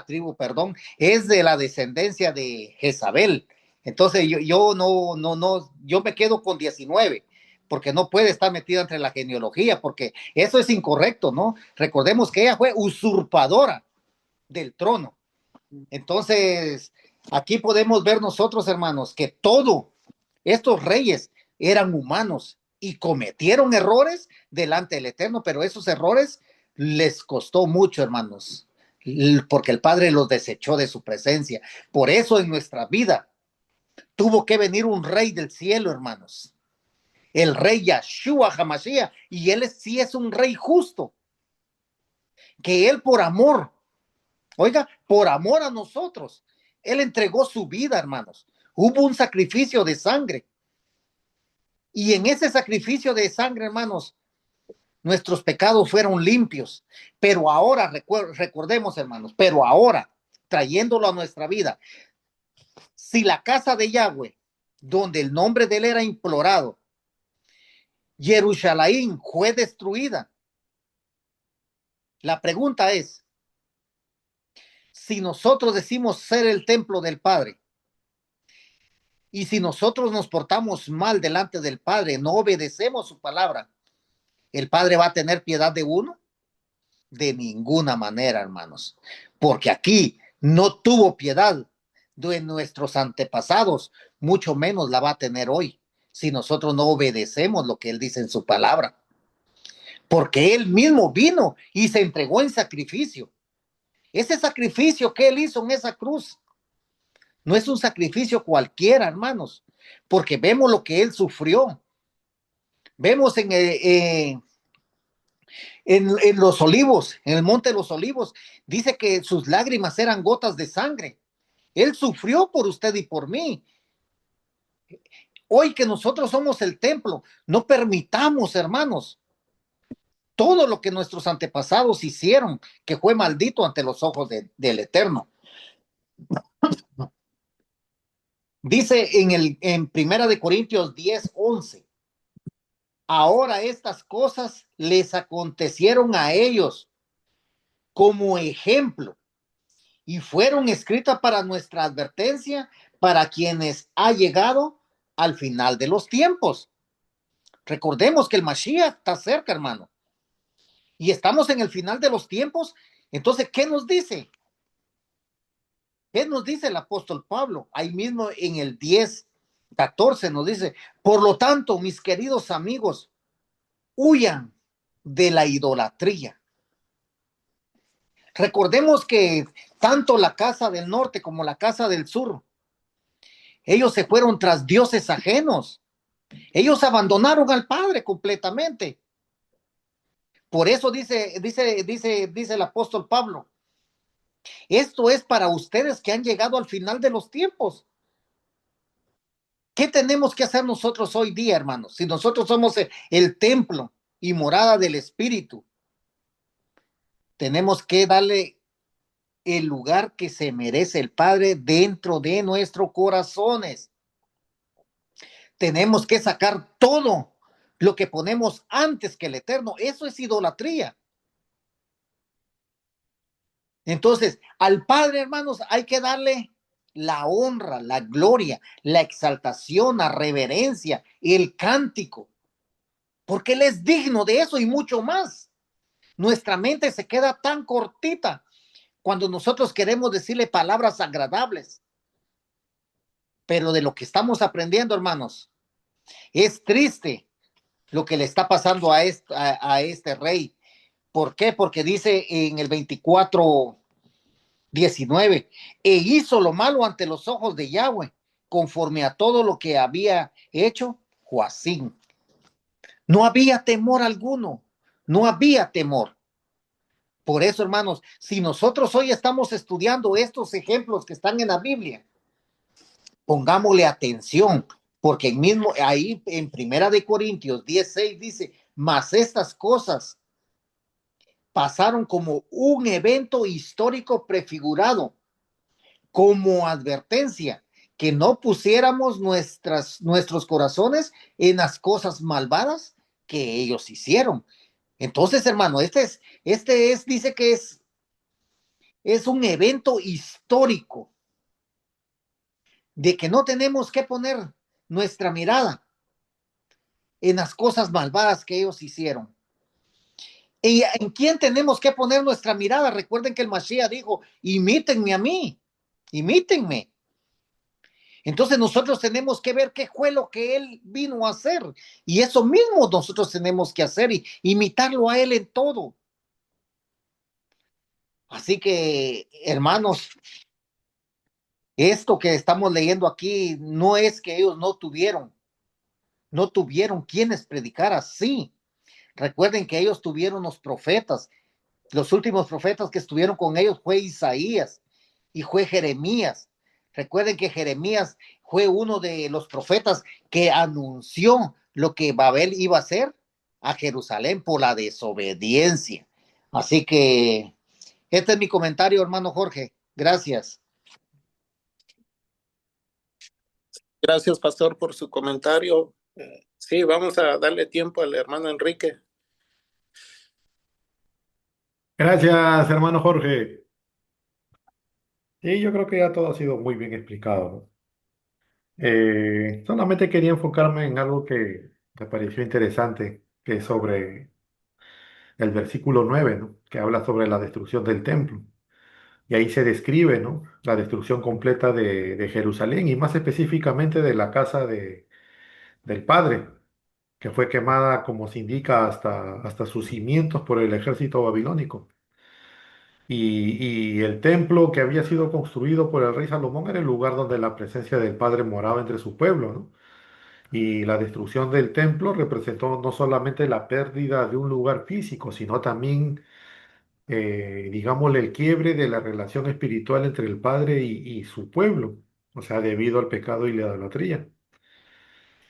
[SPEAKER 2] tribu, perdón, es de la descendencia de Jezabel. Entonces yo me quedo con 19, porque no puede estar metida entre la genealogía, porque eso es incorrecto, ¿no? Recordemos que ella fue usurpadora del trono. Entonces, aquí podemos ver nosotros, hermanos, que todos estos reyes eran humanos y cometieron errores delante del Eterno, pero esos errores les costó mucho, hermanos, porque el Padre los desechó de su presencia. Por eso en nuestra vida tuvo que venir un rey del cielo, hermanos, el rey Yahshua HaMashiach, y él sí es un rey justo, que él por amor, oiga, por amor a nosotros, él entregó su vida, hermanos. Hubo un sacrificio de sangre. Y en ese sacrificio de sangre, hermanos, nuestros pecados fueron limpios. Pero ahora, recordemos, hermanos, pero ahora, trayéndolo a nuestra vida, si la casa de Yahweh, donde el nombre de él era implorado, Jerusalén fue destruida, la pregunta es, si nosotros decimos ser el templo del Padre, y si nosotros nos portamos mal delante del Padre, no obedecemos su palabra, ¿el Padre va a tener piedad de uno? De ninguna manera, hermanos, porque aquí no tuvo piedad de nuestros antepasados, mucho menos la va a tener hoy, si nosotros no obedecemos lo que él dice en su palabra, porque él mismo vino y se entregó en sacrificio. Ese sacrificio que él hizo en esa cruz no es un sacrificio cualquiera, hermanos, porque vemos lo que él sufrió. Vemos en los olivos, en el monte de los olivos, dice que sus lágrimas eran gotas de sangre. Él sufrió por usted y por mí. Hoy que nosotros somos el templo, no permitamos, hermanos, todo lo que nuestros antepasados hicieron, que fue maldito ante los ojos del Eterno. Dice en Primera de Corintios 10:11, ahora estas cosas les acontecieron a ellos como ejemplo y fueron escritas para nuestra advertencia, para quienes ha llegado al final de los tiempos. Recordemos que el Mashiach está cerca, hermano, y estamos en el final de los tiempos. Entonces, ¿qué nos dice? ¿Qué nos dice el apóstol Pablo? Ahí mismo en el 10:14 nos dice, por lo tanto, mis queridos amigos, huyan de la idolatría. Recordemos que tanto la casa del norte como la casa del sur, ellos se fueron tras dioses ajenos. Ellos abandonaron al Padre completamente. Por eso dice el apóstol Pablo, esto es para ustedes que han llegado al final de los tiempos. ¿Qué tenemos que hacer nosotros hoy día, hermanos? Si nosotros somos el templo y morada del Espíritu, tenemos que darle el lugar que se merece el Padre dentro de nuestros corazones. Tenemos que sacar todo lo que ponemos antes que el Eterno. Eso es idolatría. Entonces, al Padre, hermanos, hay que darle la honra, la gloria, la exaltación, la reverencia, el cántico, porque Él es digno de eso y mucho más. Nuestra mente se queda tan cortita cuando nosotros queremos decirle palabras agradables. Pero de lo que estamos aprendiendo, hermanos, es triste lo que le está pasando a este rey. ¿Por qué? Porque dice en el 24:19, e hizo lo malo ante los ojos de Yahweh, conforme a todo lo que había hecho Joacim. No había temor alguno, no había temor. Por eso, hermanos, si nosotros hoy estamos estudiando estos ejemplos que están en la Biblia, pongámosle atención, porque mismo ahí en Primera de Corintios 10:6 dice, mas estas cosas pasaron como un evento histórico prefigurado, como advertencia, que no pusiéramos nuestros corazones en las cosas malvadas que ellos hicieron. Entonces, hermano, dice que es un evento histórico de que no tenemos que poner nuestra mirada en las cosas malvadas que ellos hicieron. ¿Y en quién tenemos que poner nuestra mirada? Recuerden que el Mashiach dijo, imítenme a mí, imítenme. Entonces nosotros tenemos que ver qué fue lo que él vino a hacer. Y eso mismo nosotros tenemos que hacer y imitarlo a él en todo. Así que, hermanos, esto que estamos leyendo aquí no es que ellos no tuvieron quienes predicar así. Recuerden que ellos tuvieron los profetas. Los últimos profetas que estuvieron con ellos fue Isaías y fue Jeremías. Recuerden que Jeremías fue uno de los profetas que anunció lo que Babel iba a hacer a Jerusalén por la desobediencia. Así que este es mi comentario, hermano Jorge. Gracias.
[SPEAKER 1] Gracias, pastor, por su comentario. Sí, vamos a darle tiempo al hermano Enrique.
[SPEAKER 3] Gracias, hermano Jorge. Sí, yo creo que ya todo ha sido muy bien explicado, ¿no? Solamente quería enfocarme en algo que me pareció interesante, que es sobre el versículo 9, ¿no? Que habla sobre la destrucción del templo. Y ahí se describe, ¿no? La destrucción completa de Jerusalén y más específicamente de la casa del Padre, que fue quemada, como se indica, hasta sus cimientos por el ejército babilónico. Y el templo que había sido construido por el rey Salomón era el lugar donde la presencia del Padre moraba entre su pueblo, ¿no? Y la destrucción del templo representó no solamente la pérdida de un lugar físico, sino también, digámosle, el quiebre de la relación espiritual entre el Padre y su pueblo, o sea, debido al pecado y la idolatría.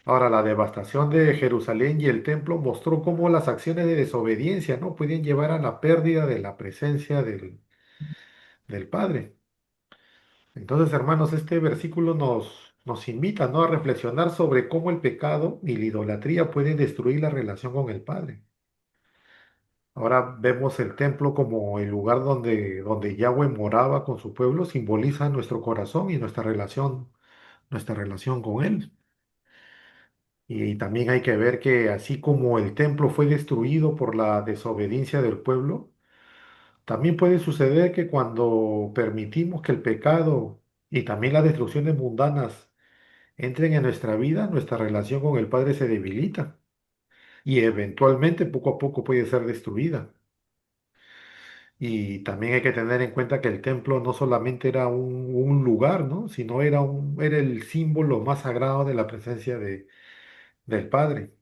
[SPEAKER 3] Ahora, la devastación de Jerusalén y el templo mostró cómo las acciones de desobediencia no podían llevar a la pérdida de la presencia del Padre. Entonces, hermanos, este versículo nos invita, ¿no?, a reflexionar sobre cómo el pecado y la idolatría pueden destruir la relación con el Padre. Ahora vemos el templo como el lugar donde Yahweh moraba con su pueblo, simboliza nuestro corazón y nuestra relación con Él. Y también hay que ver que así como el templo fue destruido por la desobediencia del pueblo, también puede suceder que cuando permitimos que el pecado y también las destrucciones mundanas entren en nuestra vida, nuestra relación con el Padre se debilita y eventualmente poco a poco puede ser destruida. Y también hay que tener en cuenta que el templo no solamente era un lugar, ¿no?, sino era el símbolo más sagrado de la presencia del Padre.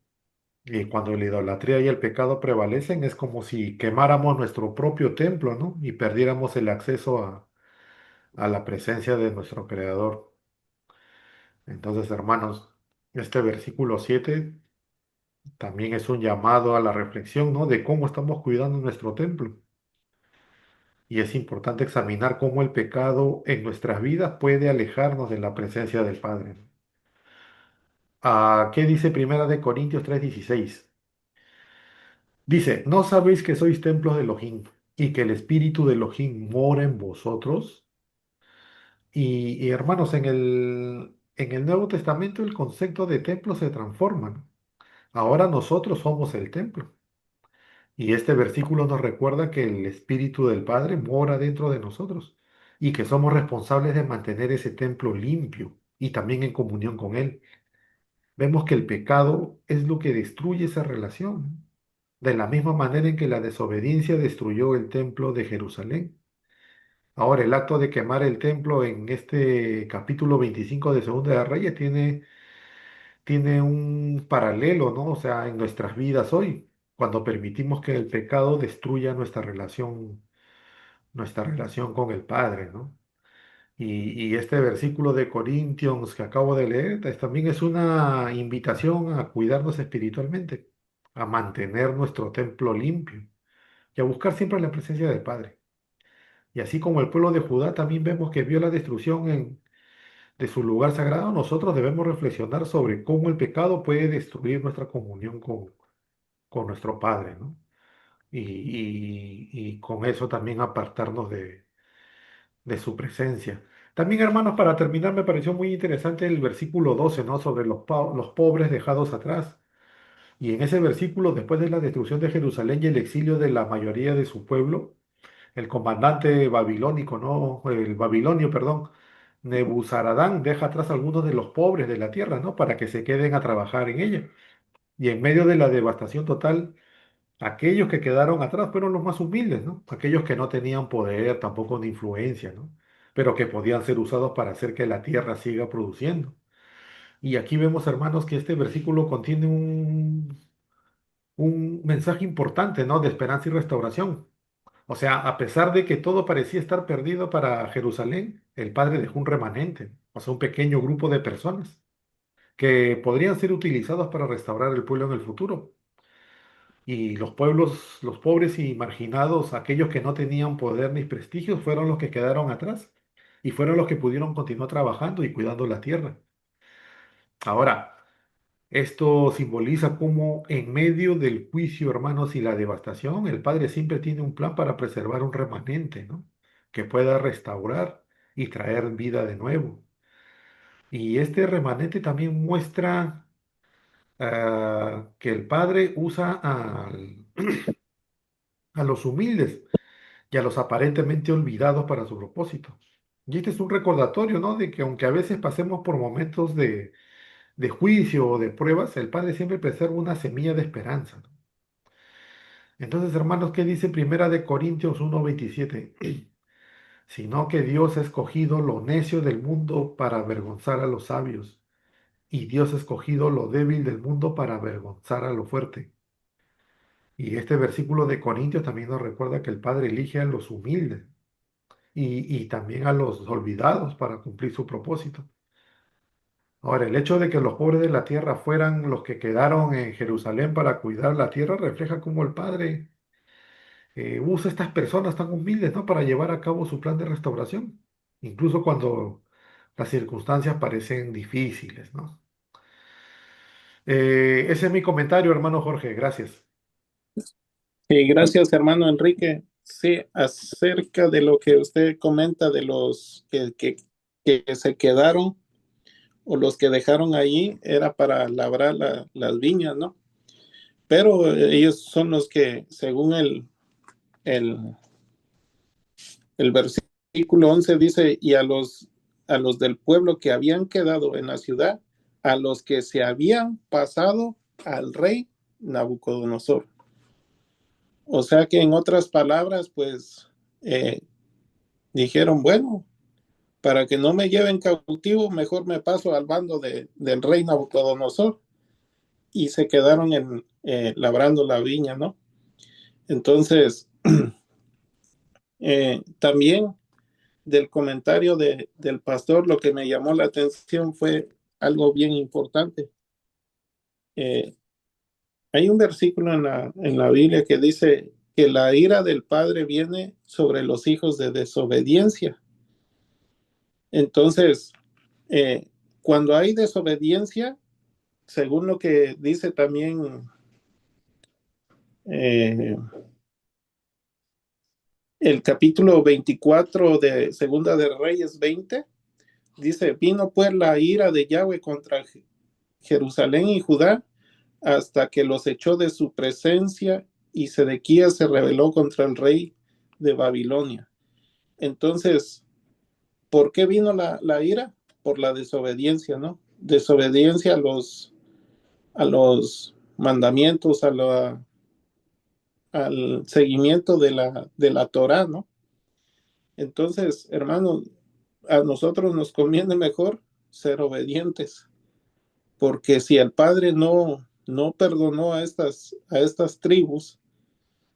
[SPEAKER 3] Y cuando la idolatría y el pecado prevalecen, es como si quemáramos nuestro propio templo, ¿no?, y perdiéramos el acceso a la presencia de nuestro Creador. Entonces, hermanos, este versículo 7 también es un llamado a la reflexión, ¿no?, de cómo estamos cuidando nuestro templo. Y es importante examinar cómo el pecado en nuestras vidas puede alejarnos de la presencia del Padre. ¿Qué dice Primera de Corintios 3:16? Dice, ¿no sabéis que sois templos de Elohim y que el Espíritu de Elohim mora en vosotros? Y, hermanos, en el Nuevo Testamento el concepto de templo se transforma, ¿no? Ahora nosotros somos el templo. Y este versículo nos recuerda que el Espíritu del Padre mora dentro de nosotros y que somos responsables de mantener ese templo limpio y también en comunión con Él. Vemos que el pecado es lo que destruye esa relación, de la misma manera en que la desobediencia destruyó el templo de Jerusalén. Ahora, el acto de quemar el templo en este capítulo 25 de Segunda de Reyes tiene un paralelo, ¿no? O sea, en nuestras vidas hoy, cuando permitimos que el pecado destruya nuestra relación con el Padre, ¿no? Y este versículo de Corintios que acabo de leer también es una invitación a cuidarnos espiritualmente, a mantener nuestro templo limpio y a buscar siempre la presencia del Padre. Y así como el pueblo de Judá también vemos que vio la destrucción de su lugar sagrado, nosotros debemos reflexionar sobre cómo el pecado puede destruir nuestra comunión con nuestro Padre, ¿no? Y con eso también apartarnos de su presencia. También, hermanos, para terminar, me pareció muy interesante el versículo 12, ¿no? Sobre los pobres dejados atrás. Y en ese versículo, después de la destrucción de Jerusalén y el exilio de la mayoría de su pueblo, el comandante babilónico, ¿no? El babilonio, perdón, Nebuzaradán deja atrás a algunos de los pobres de la tierra, ¿no? Para que se queden a trabajar en ella. Y en medio de la devastación total, aquellos que quedaron atrás fueron los más humildes, ¿no? Aquellos que no tenían poder, tampoco ni influencia, ¿no? Pero que podían ser usados para hacer que la tierra siga produciendo. Y aquí vemos, hermanos, que este versículo contiene un mensaje importante, ¿no? De esperanza y restauración. O sea, a pesar de que todo parecía estar perdido para Jerusalén, el Padre dejó un remanente, o sea, un pequeño grupo de personas que podrían ser utilizados para restaurar el pueblo en el futuro. Y los pueblos, los pobres y marginados, aquellos que no tenían poder ni prestigio, fueron los que quedaron atrás y fueron los que pudieron continuar trabajando y cuidando la tierra. Ahora, esto simboliza cómo en medio del juicio, hermanos, y la devastación, el Padre siempre tiene un plan para preservar un remanente, ¿no? Que pueda restaurar y traer vida de nuevo. Y este remanente también muestra que el Padre usa a los humildes y a los aparentemente olvidados para su propósito. Y este es un recordatorio, ¿no? De que aunque a veces pasemos por momentos de juicio o de pruebas, el Padre siempre preserva una semilla de esperanza, ¿no? Entonces, hermanos, ¿qué dice Primera de Corintios 1:27? Sino que Dios ha escogido lo necio del mundo para avergonzar a los sabios, y Dios ha escogido lo débil del mundo para avergonzar a lo fuerte. Y este versículo de Corintios también nos recuerda que el Padre elige a los humildes y también a los olvidados para cumplir su propósito. Ahora, el hecho de que los pobres de la tierra fueran los que quedaron en Jerusalén para cuidar la tierra refleja cómo el Padre usa estas personas tan humildes, ¿no? Para llevar a cabo su plan de restauración, incluso cuando las circunstancias parecen difíciles, ¿no? Ese es mi comentario, hermano Jorge. Gracias.
[SPEAKER 1] Sí, gracias, hermano Enrique. Sí, acerca de lo que usted comenta de los que se quedaron o los que dejaron allí, era para labrar las viñas, ¿no? Pero ellos son los que, según el, el versículo 11 dice, y a los del pueblo que habían quedado en la ciudad, a los que se habían pasado al rey Nabucodonosor. O sea que en otras palabras, pues eh, dijeron, bueno, para que no me lleven cautivo, mejor me paso al bando del rey Nabucodonosor. Y se quedaron labrando la viña, ¿no? Entonces, también del comentario del pastor, lo que me llamó la atención fue algo bien importante. Eh, Hay un versículo en la Biblia que dice que la ira del Padre viene sobre los hijos de desobediencia. Entonces, eh, cuando hay desobediencia, según lo que dice también eh, el capítulo 24 de Segunda de Reyes 20, dice, vino pues la ira de Yahweh contra Jerusalén y Judá hasta que los echó de su presencia y Sedequías se rebeló contra el rey de Babilonia. Entonces, ¿por qué vino la ira? Por la desobediencia, ¿no? Desobediencia a los mandamientos, al seguimiento de la Torah, ¿no? Entonces, hermanos, a nosotros nos conviene mejor ser obedientes, porque si el Padre no perdonó a estas tribus,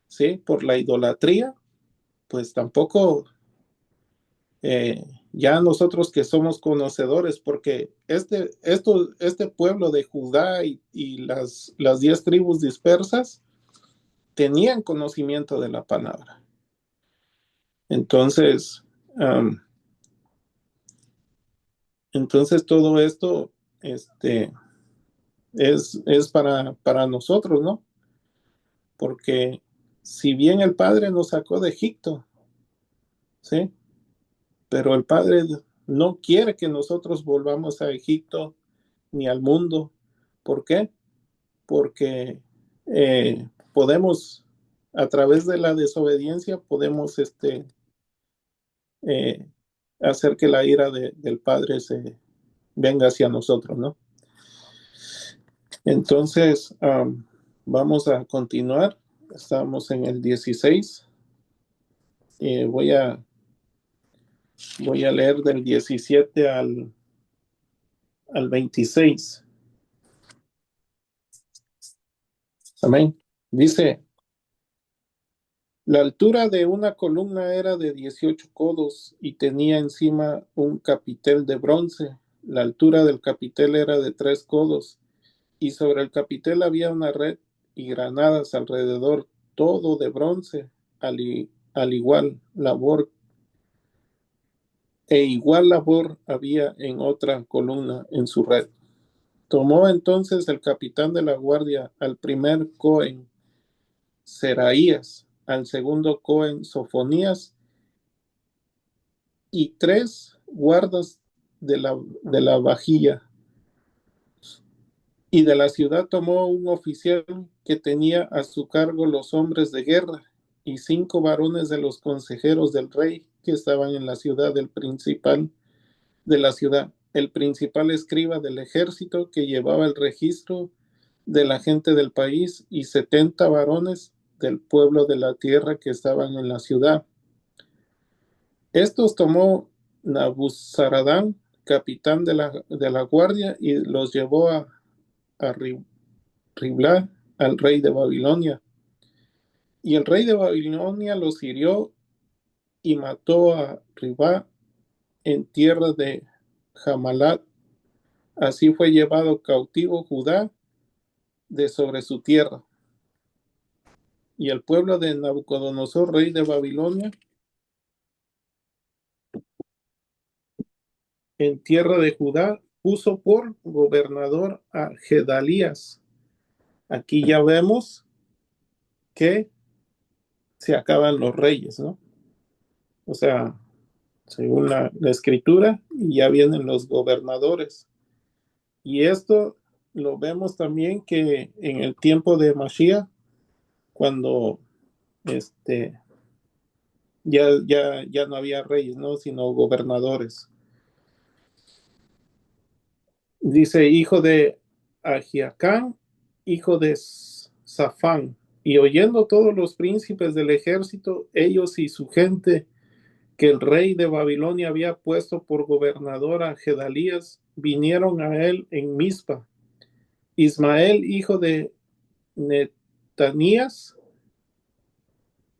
[SPEAKER 1] ¿sí? Por la idolatría, pues tampoco eh, ya nosotros que somos conocedores, porque este pueblo de Judá y las 10 tribus dispersas tenían conocimiento de la palabra. Entonces, Entonces todo esto es para nosotros, ¿no? Porque si bien el Padre nos sacó de Egipto, ¿sí? Pero el Padre no quiere que nosotros volvamos a Egipto ni al mundo. ¿Por qué? Porque podemos, a través de la desobediencia, podemos eh, hacer que la ira del Padre se venga hacia nosotros, ¿no? Entonces, vamos a continuar. Estamos en el 16. Voy a leer del 17 al 26. Amén. Dice, la altura de una columna era de 18 codos y tenía encima un capitel de bronce. La altura del capitel era de 3 codos y sobre el capitel había una red y granadas alrededor, todo de bronce, al igual labor igual labor había en otra columna en su red. Tomó entonces el capitán de la guardia al primer Cohen, Seraías, al segundo Cohen, Sofonías, y 3 guardas de la vajilla. Y de la ciudad tomó un oficial que tenía a su cargo los hombres de guerra, y 5 varones de los consejeros del rey que estaban en la ciudad del principal de la ciudad, el principal escriba del ejército que llevaba el registro de la gente del país, y 70 varones del pueblo de la tierra que estaban en la ciudad. Estos tomó Nabuzaradán, capitán de la guardia, y los llevó a Ribla, al rey de Babilonia. Y el rey de Babilonia los hirió y mató a Ribá en tierra de Jamalat. Así fue llevado cautivo Judá de sobre su tierra. Y el pueblo de Nabucodonosor, rey de Babilonia, en tierra de Judá, puso por gobernador a Gedalías. Aquí ya vemos que se acaban los reyes, ¿no? O sea, según la escritura, ya vienen los gobernadores. Y esto lo vemos también que en el tiempo de Mashiach, cuando ya no había reyes, ¿no? Sino gobernadores. Dice, hijo de Ahiacán, hijo de Safán. Y oyendo todos los príncipes del ejército, ellos y su gente, que el rey de Babilonia había puesto por gobernador a Gedalías, vinieron a él en Mizpa. Ismael, hijo de Netanías,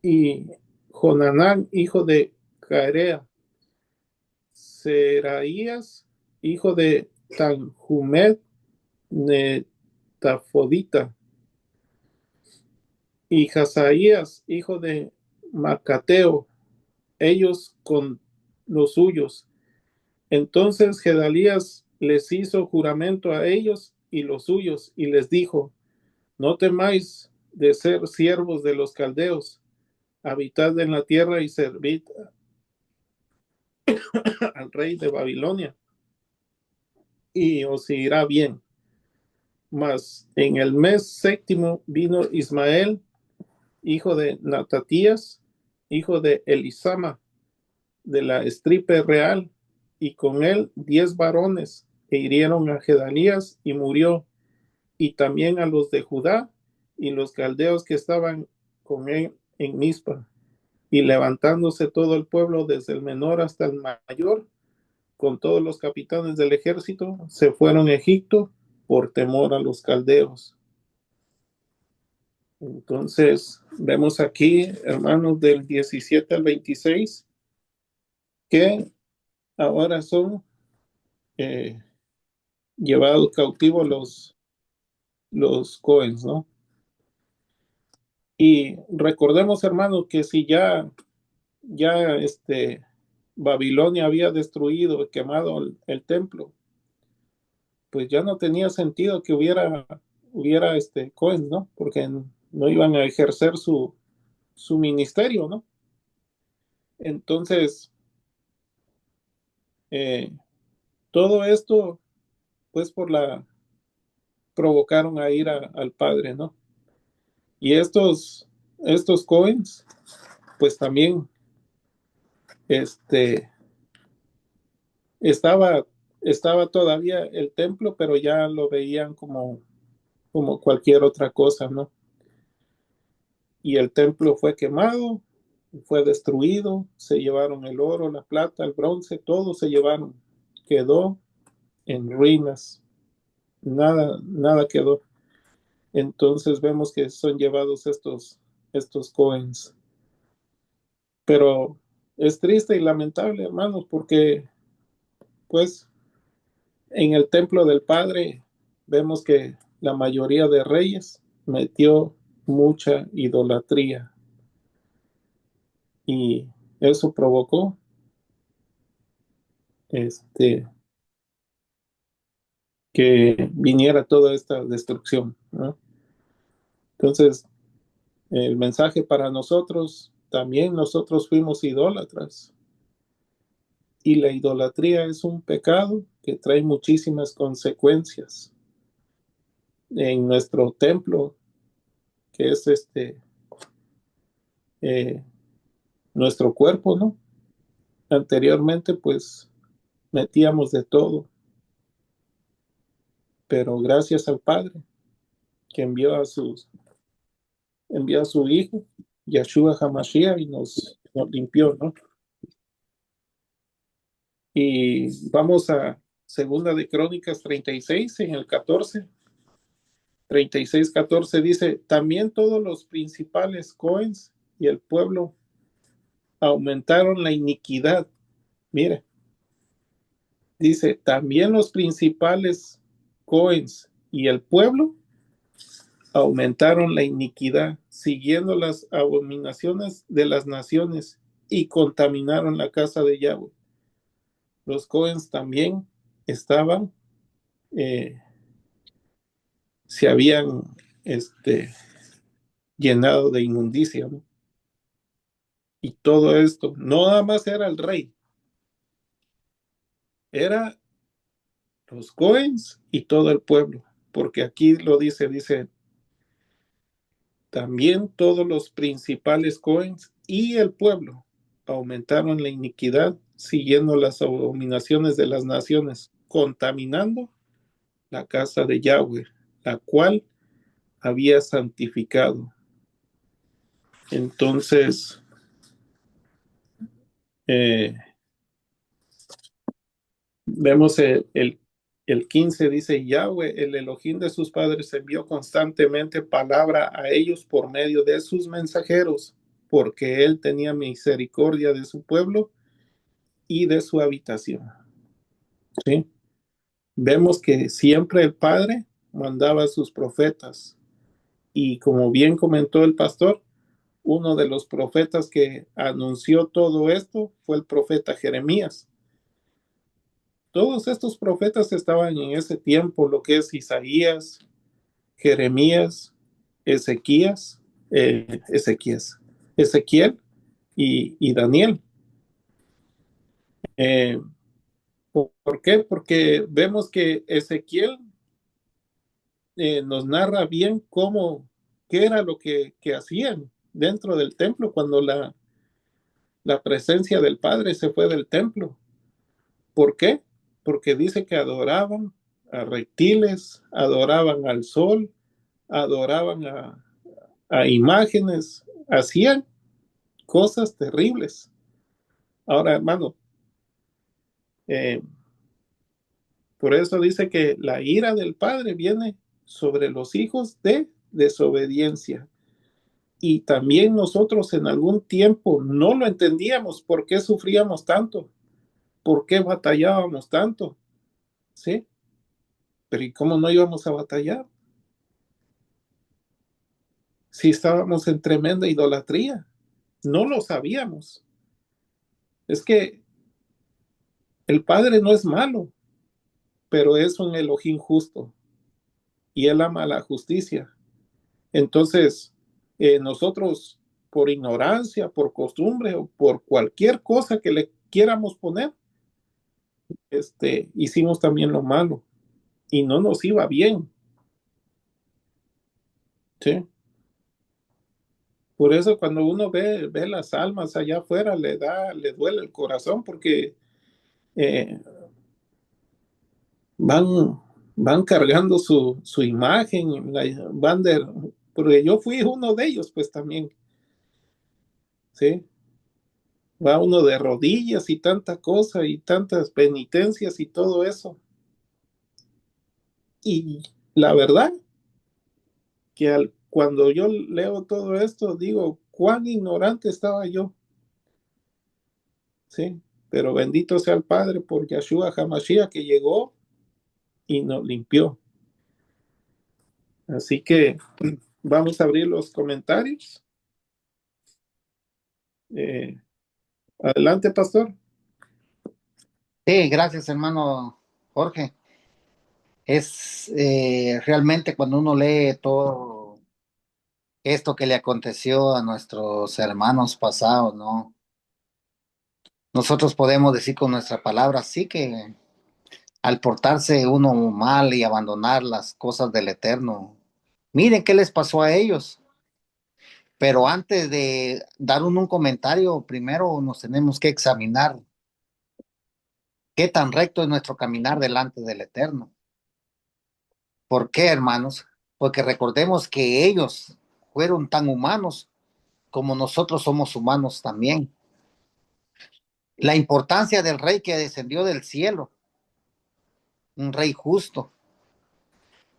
[SPEAKER 1] y Jonanán, hijo de Carea, Seraías, hijo de Tanhumet Netafodita, y Hazaías, hijo de Macateo, ellos con los suyos. Entonces Gedalías les hizo juramento a ellos y los suyos, y les dijo, no temáis de ser siervos de los caldeos, habitad en la tierra y servid al rey de Babilonia, y os irá bien. Mas en el mes séptimo vino Ismael, hijo de Natatías, hijo de Elisama, de la estripe real, y con él 10 varones, e hirieron a Gedalías y murió, y también a los de Judá y los caldeos que estaban con él en Mizpa. Y levantándose todo el pueblo, desde el menor hasta el mayor, con todos los capitanes del ejército, se fueron a Egipto por temor a los caldeos. Entonces, vemos aquí, hermanos, del 17 al 26, que ahora son eh, llevados cautivos los Cohens, ¿no? Y recordemos, hermanos, que si ya Babilonia había destruido y quemado el templo, pues ya no tenía sentido que hubiera Cohen, ¿no? Porque no iban a ejercer su ministerio, ¿no? Entonces, eh, todo esto, pues provocaron a ir al padre, ¿no? Y estos Cohens, pues también, este, estaba, estaba todavía el templo, pero ya lo veían como cualquier otra cosa, ¿no? Y el templo fue quemado, fue destruido, se llevaron el oro, la plata, el bronce, todo se llevaron. Quedó en ruinas, nada quedó. Entonces vemos que son llevados estos Cohens. Pero es triste y lamentable, hermanos, porque pues en el templo del Padre vemos que la mayoría de reyes metió mucha idolatría y eso provocó este que viniera toda esta destrucción, ¿no? Entonces, el mensaje para nosotros, también nosotros fuimos idólatras y la idolatría es un pecado que trae muchísimas consecuencias en nuestro templo, que es eh, nuestro cuerpo, ¿no? Anteriormente, pues, metíamos de todo, pero gracias al Padre que envió a su Hijo, Yeshua HaMashiach, y nos limpió, ¿no? Y vamos a Segunda de Crónicas 36, en el 14. 36, 14 dice, también todos los principales Cohens y el pueblo aumentaron la iniquidad. Mire, dice, también los principales Cohens y el pueblo aumentaron la iniquidad, siguiendo las abominaciones de las naciones y contaminaron la casa de Yahweh. Los Cohens también estaban, se habían llenado de inmundicia, ¿no? Y todo esto, no nada más era el rey, era los Cohens y todo el pueblo, porque aquí lo dice, también todos los principales Cohens y el pueblo aumentaron la iniquidad siguiendo las abominaciones de las naciones, contaminando la casa de Yahweh, la cual había santificado. Entonces, eh, vemos el 15 dice, Yahweh, el Elohim de sus padres, envió constantemente palabra a ellos por medio de sus mensajeros, porque él tenía misericordia de su pueblo y de su habitación. ¿Sí? Vemos que siempre el Padre mandaba a sus profetas. Y como bien comentó el pastor, uno de los profetas que anunció todo esto fue el profeta Jeremías. Todos estos profetas estaban en ese tiempo, lo que es Isaías, Jeremías, Ezequías, Ezequiel y Daniel. Eh, ¿Por qué? Porque vemos que Ezequiel nos narra bien qué era lo que hacían dentro del templo cuando la presencia del Padre se fue del templo. ¿Por qué? Porque dice que adoraban a reptiles, adoraban al sol, adoraban a imágenes, hacían cosas terribles. Ahora, hermano, eh, por eso dice que la ira del Padre viene sobre los hijos de desobediencia. Y también nosotros en algún tiempo no lo entendíamos, por qué sufríamos tanto, por qué batallábamos tanto, ¿sí? Pero ¿y cómo no íbamos a batallar? Si estábamos en tremenda idolatría, no lo sabíamos. Es que El Padre no es malo, pero es un Elohim justo y Él ama la justicia. Entonces, nosotros, por ignorancia, por costumbre o por cualquier cosa que le quieramos poner, hicimos también lo malo y no nos iba bien, ¿sí? Por eso cuando uno ve las almas allá afuera, le duele el corazón porque eh, van, van cargando su imagen, porque yo fui uno de ellos, pues también, ¿sí? Va uno de rodillas y tanta cosa y tantas penitencias y todo eso. Y la verdad que cuando yo leo todo esto, digo, cuán ignorante estaba yo, ¿sí? Pero bendito sea el Padre por Yahshua HaMashiach que llegó y nos limpió. Así que vamos a abrir los comentarios. Eh, Adelante, pastor.
[SPEAKER 2] Sí, gracias, hermano Jorge. Es realmente cuando uno lee todo esto que le aconteció a nuestros hermanos pasados, ¿no? Nosotros podemos decir con nuestra palabra, sí que al portarse uno mal y abandonar las cosas del Eterno, miren qué les pasó a ellos. Pero antes de dar un comentario, primero nos tenemos que examinar qué tan recto es nuestro caminar delante del Eterno. ¿Por qué, hermanos? Porque recordemos que ellos fueron tan humanos como nosotros somos humanos también. La importancia del rey que descendió del cielo, un rey justo,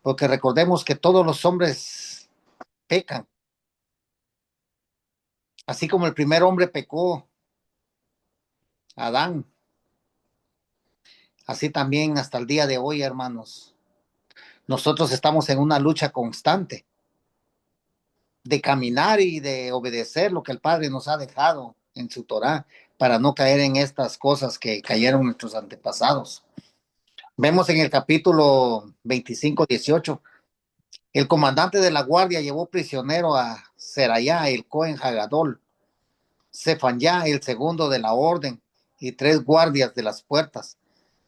[SPEAKER 2] porque recordemos que todos los hombres pecan, así como el primer hombre pecó, Adán, así también hasta el día de hoy, hermanos. Nosotros estamos en una lucha constante de caminar y de obedecer lo que el Padre nos ha dejado en su Torá para no caer en estas cosas que cayeron nuestros antepasados. Vemos en el capítulo 25-18, el comandante de la guardia llevó prisionero a Serayá, el Cohen Hagadol, Sefanyá, el segundo de la orden, y 3 guardias de las puertas.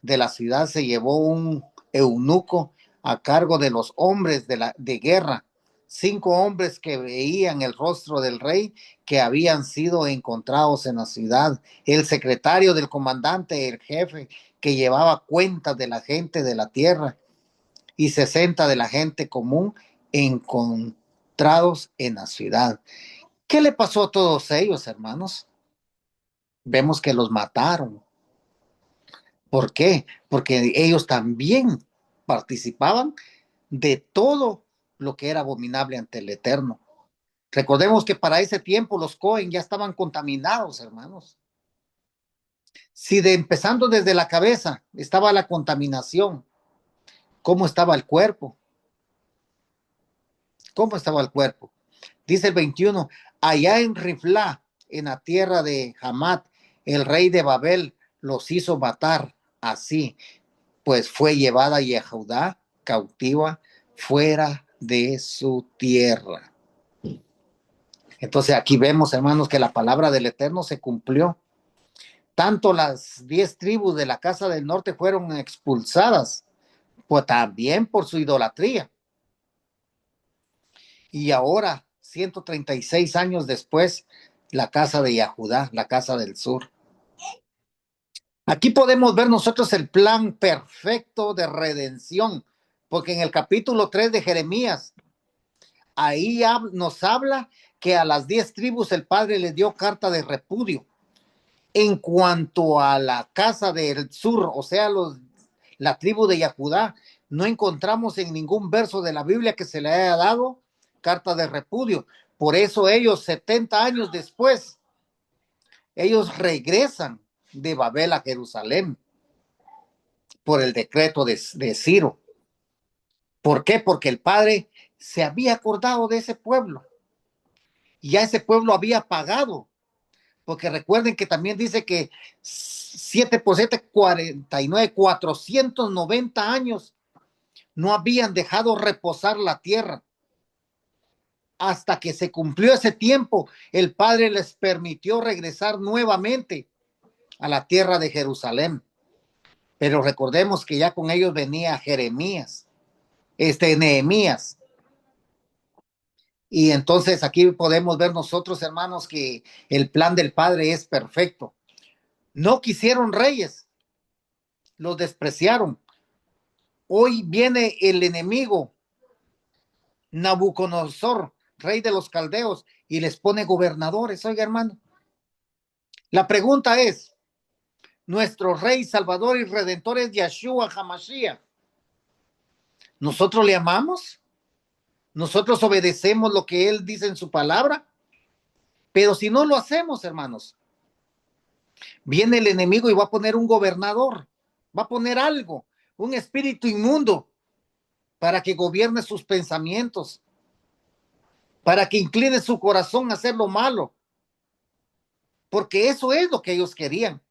[SPEAKER 2] De la ciudad se llevó un eunuco a cargo de los hombres de guerra, 5 hombres que veían el rostro del rey que habían sido encontrados en la ciudad, el secretario del comandante, el jefe que llevaba cuentas de la gente de la tierra y 60 de la gente común encontrados en la ciudad. ¿Qué le pasó a todos ellos, hermanos? Vemos que los mataron. ¿Por qué? Porque ellos también participaban de todo lo que era abominable ante el Eterno. Recordemos que para ese tiempo los Cohen ya estaban contaminados, hermanos. Si empezando desde la cabeza estaba la contaminación, ¿cómo estaba el cuerpo? ¿Cómo estaba el cuerpo? Dice el 21, allá en Riflá, en la tierra de Hamat, el rey de Babel los hizo matar así, pues fue llevada Yehudá cautiva fuera de su tierra. Entonces aquí vemos, hermanos, que la palabra del Eterno se cumplió. Tanto las 10 tribus de la casa del norte fueron expulsadas, pues también por su idolatría. Y ahora, 136 años después, la casa de Yahudá, la casa del sur. Aquí podemos ver nosotros el plan perfecto de redención, porque en el capítulo 3 de Jeremías, ahí nos habla que a las 10 tribus el Padre les dio carta de repudio. En cuanto a la casa del sur, o sea, la tribu de Yahudá, no encontramos en ningún verso de la Biblia que se le haya dado carta de repudio. Por eso ellos, 70 años después, ellos regresan de Babel a Jerusalén por el decreto de Ciro. ¿Por qué? Porque el Padre se había acordado de ese pueblo. Y ya ese pueblo había pagado. Porque recuerden que también dice que 7 por 7, 49, 490 años no habían dejado reposar la tierra. Hasta que se cumplió ese tiempo, el Padre les permitió regresar nuevamente a la tierra de Jerusalén. Pero recordemos que ya con ellos venía Jeremías, Nehemías. Y entonces aquí podemos ver nosotros, hermanos, que el plan del Padre es perfecto. No quisieron reyes, los despreciaron. Hoy viene el enemigo, Nabucodonosor, rey de los caldeos, y les pone gobernadores. Oiga, hermano, la pregunta es, nuestro rey, salvador y redentor es Yeshua HaMashiach. ¿Nosotros le amamos? ¿Nosotros obedecemos lo que él dice en su palabra? Pero si no lo hacemos, hermanos, viene el enemigo y va a poner un gobernador, va a poner algo, un espíritu inmundo, para que gobierne sus pensamientos, para que incline su corazón a hacer lo malo, porque eso es lo que ellos querían.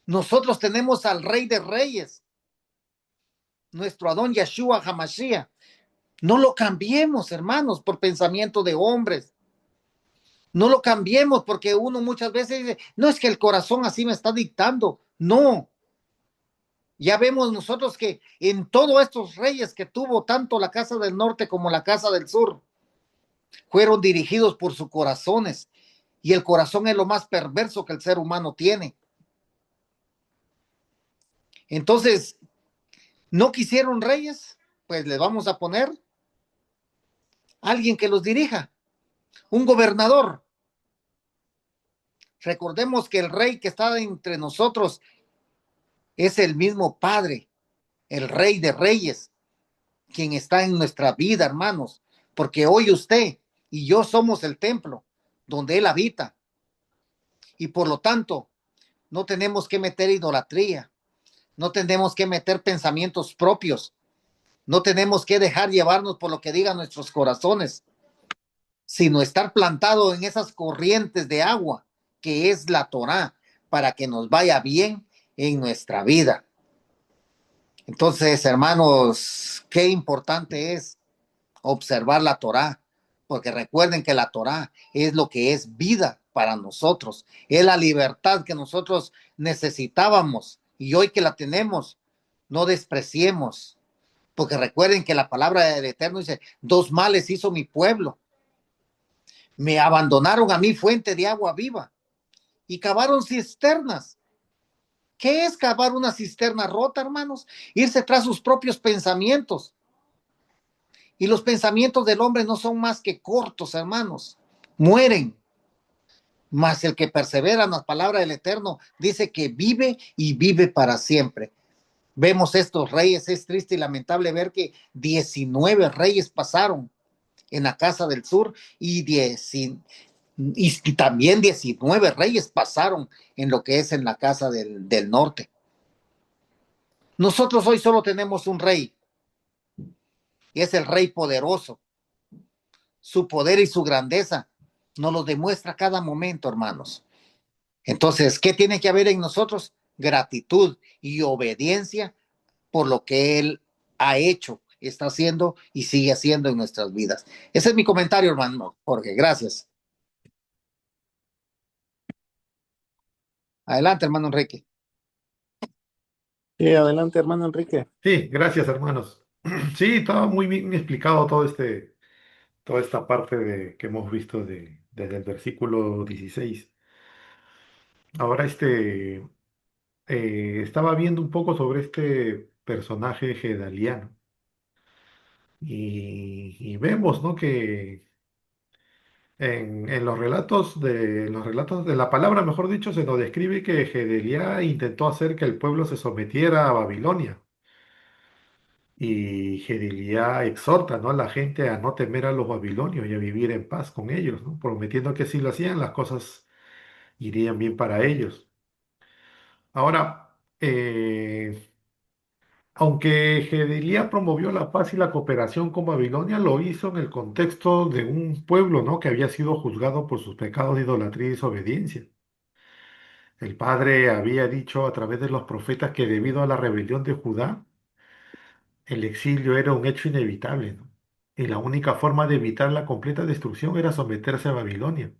[SPEAKER 2] Nosotros tenemos al Rey de Reyes, nuestro Adón Yeshua HaMashiach. No lo cambiemos, hermanos, por pensamiento de hombres. No lo cambiemos porque uno muchas veces dice, no es que el corazón así me está dictando. No. Ya vemos nosotros que en todos estos reyes que tuvo tanto la casa del norte como la casa del sur, fueron dirigidos por sus corazones. Y el corazón es lo más perverso que el ser humano tiene. Entonces, ¿no quisieron reyes? Pues les vamos a poner alguien que los dirija, un gobernador. Recordemos que el rey que está entre nosotros es el mismo Padre, el Rey de Reyes, quien está en nuestra vida, hermanos, porque hoy usted y yo somos el templo donde Él habita. Y por lo tanto, no tenemos que meter idolatría, no tenemos que meter pensamientos propios, no tenemos que dejar llevarnos por lo que digan nuestros corazones, sino estar plantado en esas corrientes de agua que es la Torá, para que nos vaya bien en nuestra vida. Entonces, hermanos, qué importante es observar la Torá, porque recuerden que la Torá es lo que es vida para nosotros, es la libertad que nosotros necesitábamos y hoy que la tenemos, no despreciemos, porque recuerden que la palabra del Eterno dice, 2 males hizo mi pueblo, me abandonaron a mí fuente de agua viva y cavaron cisternas. ¿Qué es cavar una cisterna rota, hermanos? Irse tras sus propios pensamientos. Y los pensamientos del hombre no son más que cortos, hermanos. Mueren. Mas el que persevera en las palabras del Eterno dice que vive y vive para siempre. Vemos estos reyes, es triste y lamentable ver que 19 reyes pasaron en la casa del sur y también 19 reyes pasaron en lo que es en la casa del norte. Nosotros hoy solo tenemos un rey, y es el rey poderoso. Su poder y su grandeza nos lo demuestra cada momento, hermanos. Entonces, ¿qué tiene que haber en nosotros? Gratitud y obediencia por lo que Él ha hecho, está haciendo y sigue haciendo en nuestras vidas. Ese es mi comentario, hermano Jorge. Gracias. Adelante, hermano Enrique.
[SPEAKER 1] Sí, adelante, hermano Enrique.
[SPEAKER 3] Sí, gracias, hermanos. Sí, estaba muy bien explicado toda esta parte que hemos visto desde el versículo 16. Ahora, estaba viendo un poco sobre este personaje gedaliano y vemos, ¿no? Que en los relatos de la palabra, mejor dicho, se nos describe que Gedaliah intentó hacer que el pueblo se sometiera a Babilonia. Y Gedaliah exhorta, ¿no?, a la gente a no temer a los babilonios y a vivir en paz con ellos, ¿no?, prometiendo que si lo hacían, las cosas irían bien para ellos. Ahora, aunque Gedaliah promovió la paz y la cooperación con Babilonia, lo hizo en el contexto de un pueblo, ¿no?, que había sido juzgado por sus pecados de idolatría y desobediencia. El Padre había dicho a través de los profetas que debido a la rebelión de Judá, el exilio era un hecho inevitable, ¿no? Y la única forma de evitar la completa destrucción era someterse a Babilonia.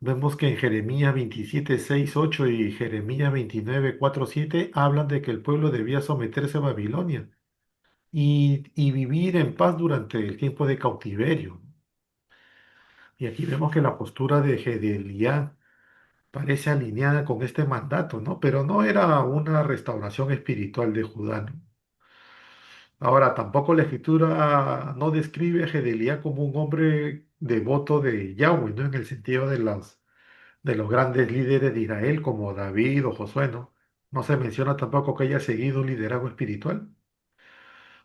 [SPEAKER 3] Vemos que en Jeremías 27, 6, 8 y Jeremías 29, 4, 7 hablan de que el pueblo debía someterse a Babilonia y vivir en paz durante el tiempo de cautiverio. Y aquí vemos que la postura de Gedaliah parece alineada con este mandato, ¿no? Pero no era una restauración espiritual de Judá, ¿no? Ahora, tampoco la escritura no describe a Gedaliah como un hombre devoto de Yahweh, ¿no? En el sentido de los grandes líderes de Israel como David o Josué, ¿no? No se menciona tampoco que haya seguido un liderazgo espiritual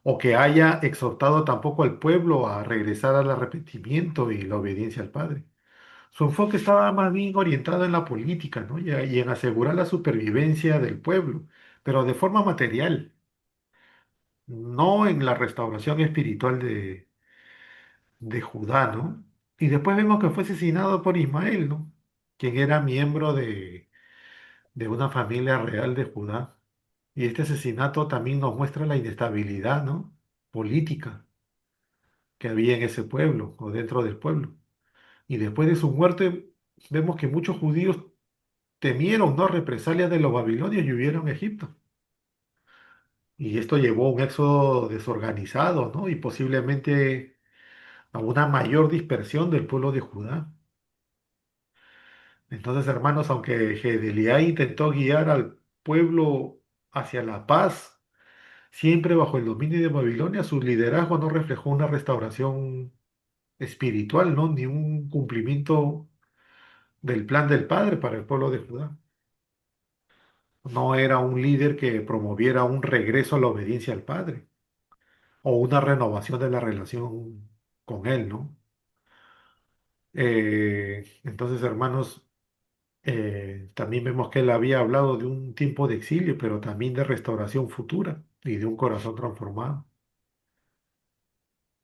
[SPEAKER 3] o que haya exhortado tampoco al pueblo a regresar al arrepentimiento y la obediencia al Padre. Su enfoque estaba más bien orientado en la política, ¿no? Y en asegurar la supervivencia del pueblo, pero de forma material, no en la restauración espiritual de Judá, ¿no? Y después vemos que fue asesinado por Ismael, ¿no? Quien era miembro de una familia real de Judá. Y este asesinato también nos muestra la inestabilidad, ¿no? Política que había en ese pueblo o dentro del pueblo. Y después de su muerte, vemos que muchos judíos temieron, ¿no? Represalias de los babilonios y huyeron a Egipto. Y esto llevó a un éxodo desorganizado, ¿no? Y posiblemente a una mayor dispersión del pueblo de Judá. Entonces, hermanos, aunque Gedaliah intentó guiar al pueblo hacia la paz, siempre bajo el dominio de Babilonia, su liderazgo no reflejó una restauración espiritual, ¿no? Ni un cumplimiento del plan del Padre para el pueblo de Judá. No era un líder que promoviera un regreso a la obediencia al Padre o una renovación de la relación con Él, ¿no? Entonces, hermanos, también vemos que Él había hablado de un tiempo de exilio, pero también de restauración futura y de un corazón transformado.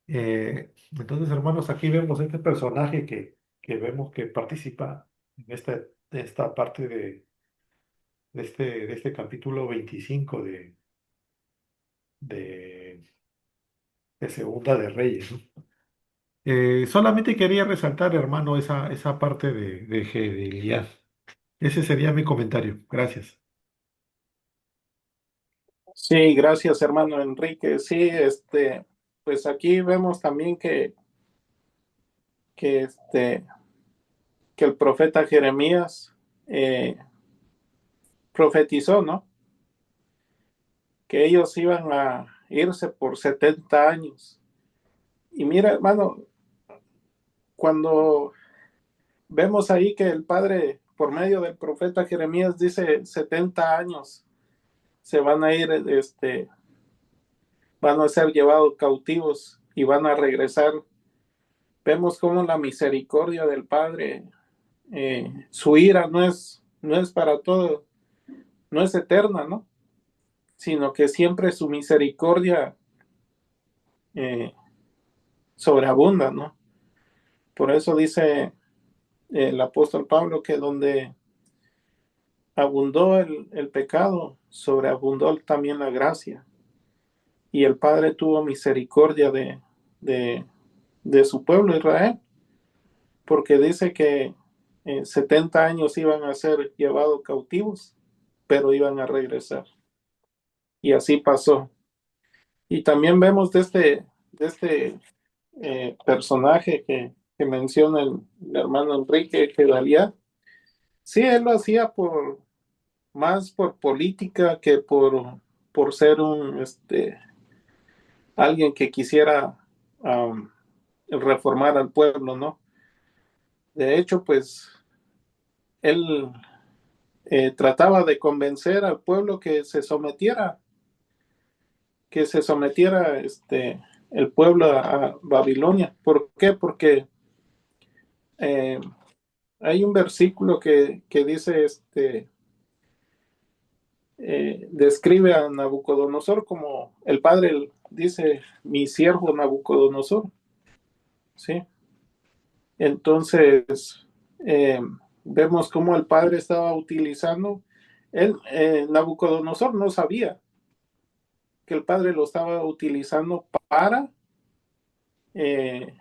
[SPEAKER 3] Entonces, hermanos, aquí vemos este personaje que vemos que participa en esta parte de este capítulo 25 de, de Segunda de Reyes, ¿no? Solamente quería resaltar, hermano, esa parte de Gedaliah. Ese sería mi comentario. Gracias.
[SPEAKER 1] Sí, gracias, hermano Enrique. Sí, pues aquí vemos también que, este, que el profeta Jeremías profetizó, ¿no? Que ellos iban a irse por 70 años. Y mira, hermano, cuando vemos ahí que el Padre, por medio del profeta Jeremías, dice 70 años se van a ir, van a ser llevados cautivos y van a regresar. Vemos cómo la misericordia del Padre, su ira no es para todo, no es eterna, ¿no? Sino que siempre su misericordia eh, sobreabunda, ¿no? Por eso dice el apóstol Pablo que donde abundó el pecado, sobreabundó también la gracia. Y el Padre tuvo misericordia de, de su pueblo Israel, porque dice que 70 años iban a ser llevados cautivos, pero iban a regresar. Y así pasó. Y también vemos de este personaje que menciona el hermano Enrique, que Gedaliah. Sí, él lo hacía más por política que por ser alguien que quisiera um, reformar al pueblo, ¿no? De hecho, pues él trataba de convencer al pueblo que se sometiera el pueblo a Babilonia. ¿Por qué? Porque eh, hay un versículo que dice, describe a Nabucodonosor como el padre dice, mi siervo Nabucodonosor, ¿sí? Entonces, vemos cómo el padre estaba utilizando, Nabucodonosor no sabía que el padre lo estaba utilizando para eh,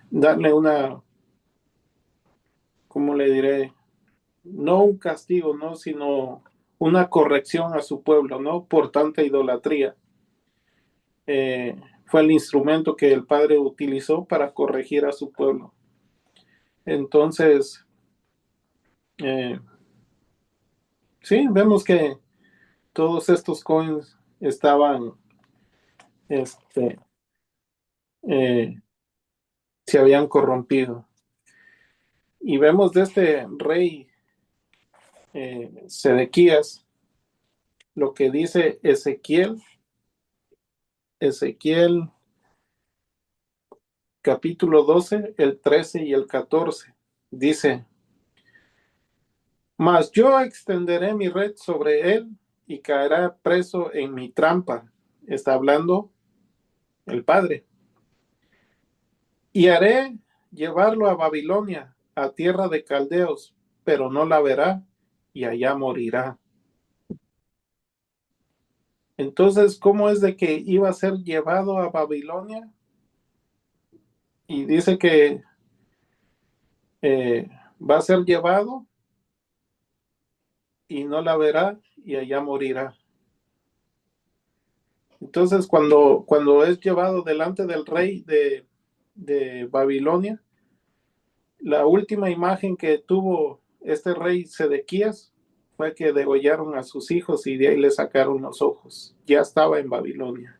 [SPEAKER 1] darle una, ¿cómo le diré? No un castigo, ¿no? Sino una corrección a su pueblo, ¿no? Por tanta idolatría. Fue el instrumento que el padre utilizó para corregir a su pueblo. Entonces, eh, sí, vemos que todos estos coins estaban, este, eh, se habían corrompido. Y vemos de este rey Sedequías lo que dice Ezequiel capítulo 12, el 13 y el 14. Dice, mas yo extenderé mi red sobre él y caerá preso en mi trampa. Está hablando el Padre. Y haré llevarlo a Babilonia, a tierra de caldeos, pero no la verá y allá morirá. Entonces, ¿cómo es de que iba a ser llevado a Babilonia? Y dice que va a ser llevado y no la verá y allá morirá. Entonces, cuando es llevado delante del rey de Babilonia, la última imagen que tuvo este rey Sedequías fue que degollaron a sus hijos y de ahí le sacaron los ojos. Ya estaba en Babilonia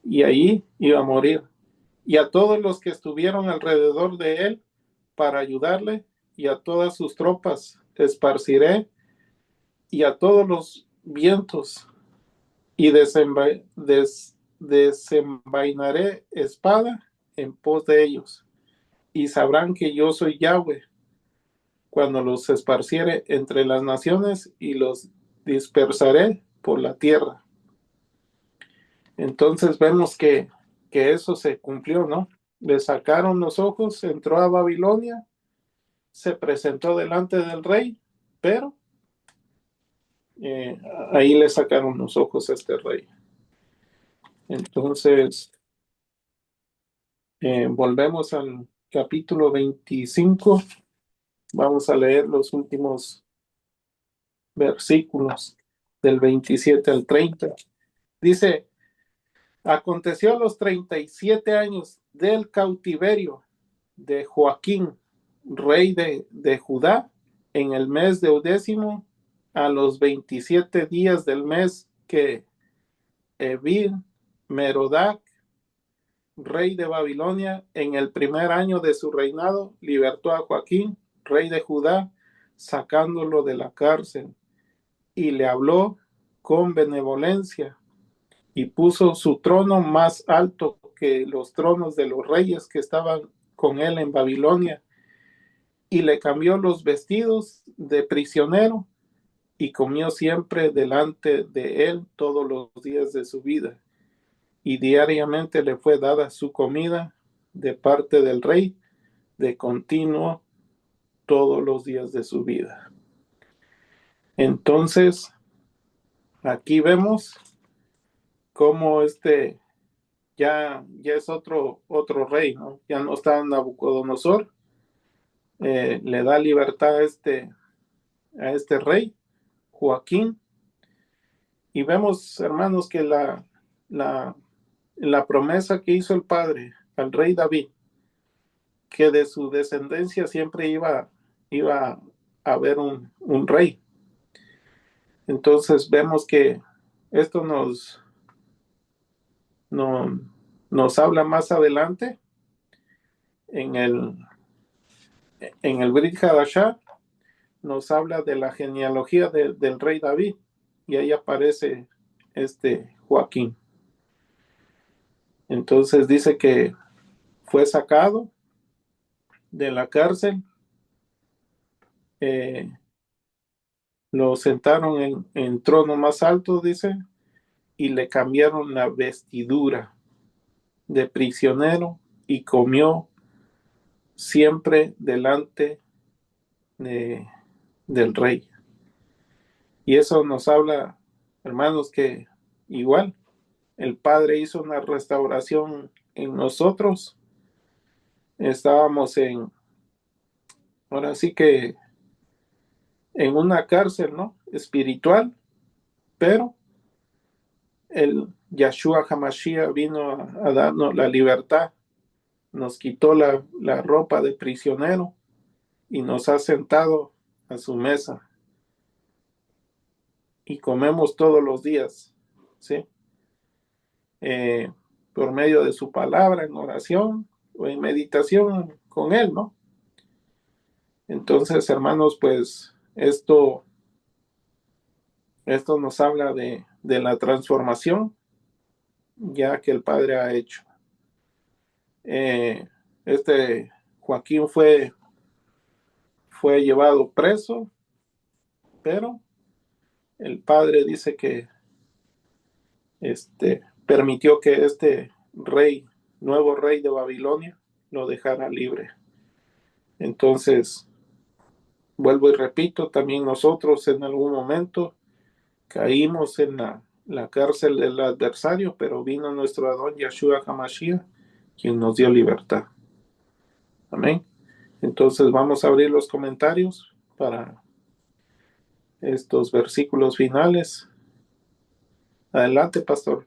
[SPEAKER 1] y ahí iba a morir. Y a todos los que estuvieron alrededor de él para ayudarle y a todas sus tropas esparciré y a todos los vientos y desenvainaré espada en pos de ellos y sabrán que yo soy Yahweh cuando los esparciere entre las naciones y los dispersaré por la tierra. Entonces vemos que eso se cumplió, ¿no? Le sacaron los ojos, entró a Babilonia, se presentó delante del rey, pero eh, ahí le sacaron los ojos a este rey. Entonces, volvemos al capítulo 25. Vamos a leer los últimos versículos del 27 al 30. Dice, aconteció a los 37 años del cautiverio de Joaquín, rey de Judá, en el mes de Udécimo, a los 27 días del mes que Evil Merodac, rey de Babilonia, en el primer año de su reinado, libertó a Joaquín, rey de Judá, sacándolo de la cárcel, y le habló con benevolencia, y puso su trono más alto que los tronos de los reyes que estaban con él en Babilonia, y le cambió los vestidos de prisionero, y comió siempre delante de él todos los días de su vida, y diariamente le fue dada su comida de parte del rey de continuo todos los días de su vida. Entonces, aquí vemos cómo ya es otro rey, ¿no? Ya no está Nabucodonosor, le da libertad a este rey, Joaquín, y vemos, hermanos, que la promesa que hizo el padre al rey David, que de su descendencia siempre iba a haber un rey. Entonces vemos que esto nos habla más adelante en el Brit Hadashah, nos habla de la genealogía del rey David, y ahí aparece este Joaquín. Entonces dice que fue sacado de la cárcel, eh, lo sentaron en trono más alto, dice, y le cambiaron la vestidura de prisionero y comió siempre delante del Rey. Y eso nos habla, hermanos, que igual el Padre hizo una restauración en nosotros. Estábamos ahora sí que en una cárcel, ¿no? Espiritual, pero el Yahshua Hamashiach vino a darnos la libertad, nos quitó la ropa de prisionero y nos ha sentado a su mesa y comemos todos los días, ¿sí? Eh, por medio de su palabra, en oración o en meditación con él, ¿no? Entonces, hermanos, pues esto nos habla de la transformación ya que el Padre ha hecho. Este Joaquín fue llevado preso, pero el Padre dice que permitió que este nuevo rey de Babilonia, lo dejara libre. Entonces, vuelvo y repito, también nosotros en algún momento caímos en la cárcel del adversario, pero vino nuestro Adón Yahshua Hamashiach, quien nos dio libertad. Amén. Entonces vamos a abrir los comentarios para estos versículos finales. Adelante, pastor.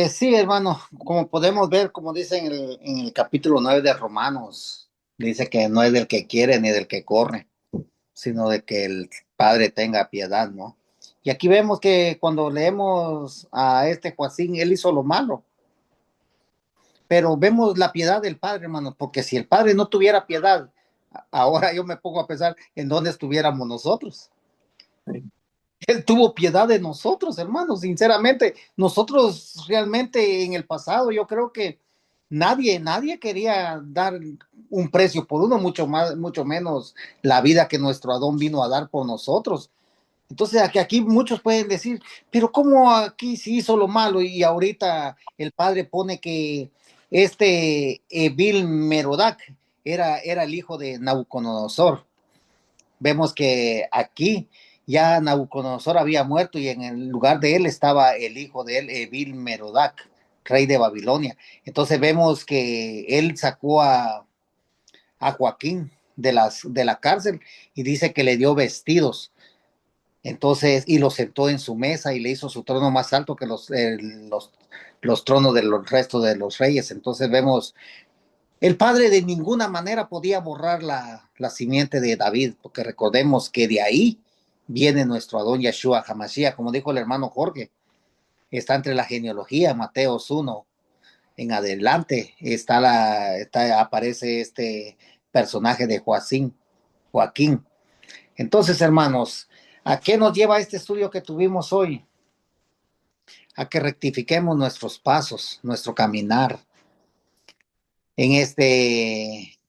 [SPEAKER 2] Sí, hermano, como podemos ver, como dice en el capítulo 9 de Romanos, dice que no es del que quiere ni del que corre, sino de que el Padre tenga piedad, ¿no? Y aquí vemos que cuando leemos a este Joacín, él hizo lo malo, pero vemos la piedad del Padre, hermano, porque si el Padre no tuviera piedad, ahora yo me pongo a pensar en dónde estuviéramos nosotros.
[SPEAKER 1] Sí.
[SPEAKER 2] Él tuvo piedad de nosotros, hermanos, sinceramente. Nosotros realmente en el pasado, yo creo que nadie quería dar un precio por uno, mucho menos la vida que nuestro Adón vino a dar por nosotros. Entonces, aquí muchos pueden decir, pero ¿cómo aquí se hizo lo malo? Y ahorita el padre pone que este Evil Merodac era el hijo de Nabucodonosor. Vemos que aquí ya Nabucodonosor había muerto y en el lugar de él estaba el hijo de él, Evil Merodac, rey de Babilonia. Entonces vemos que él sacó a Joaquín de la cárcel y dice que le dio vestidos. Entonces, y lo sentó en su mesa y le hizo su trono más alto que los tronos de los restos de los reyes. Entonces vemos, el padre de ninguna manera podía borrar la simiente de David, porque recordemos que de ahí viene nuestro Adón Yahshua Hamashiach, como dijo el hermano Jorge, está entre la genealogía, Mateos 1 en adelante, aparece este personaje de Joaquín. Entonces, hermanos, ¿a qué nos lleva este estudio que tuvimos hoy? A que rectifiquemos nuestros pasos, nuestro caminar en este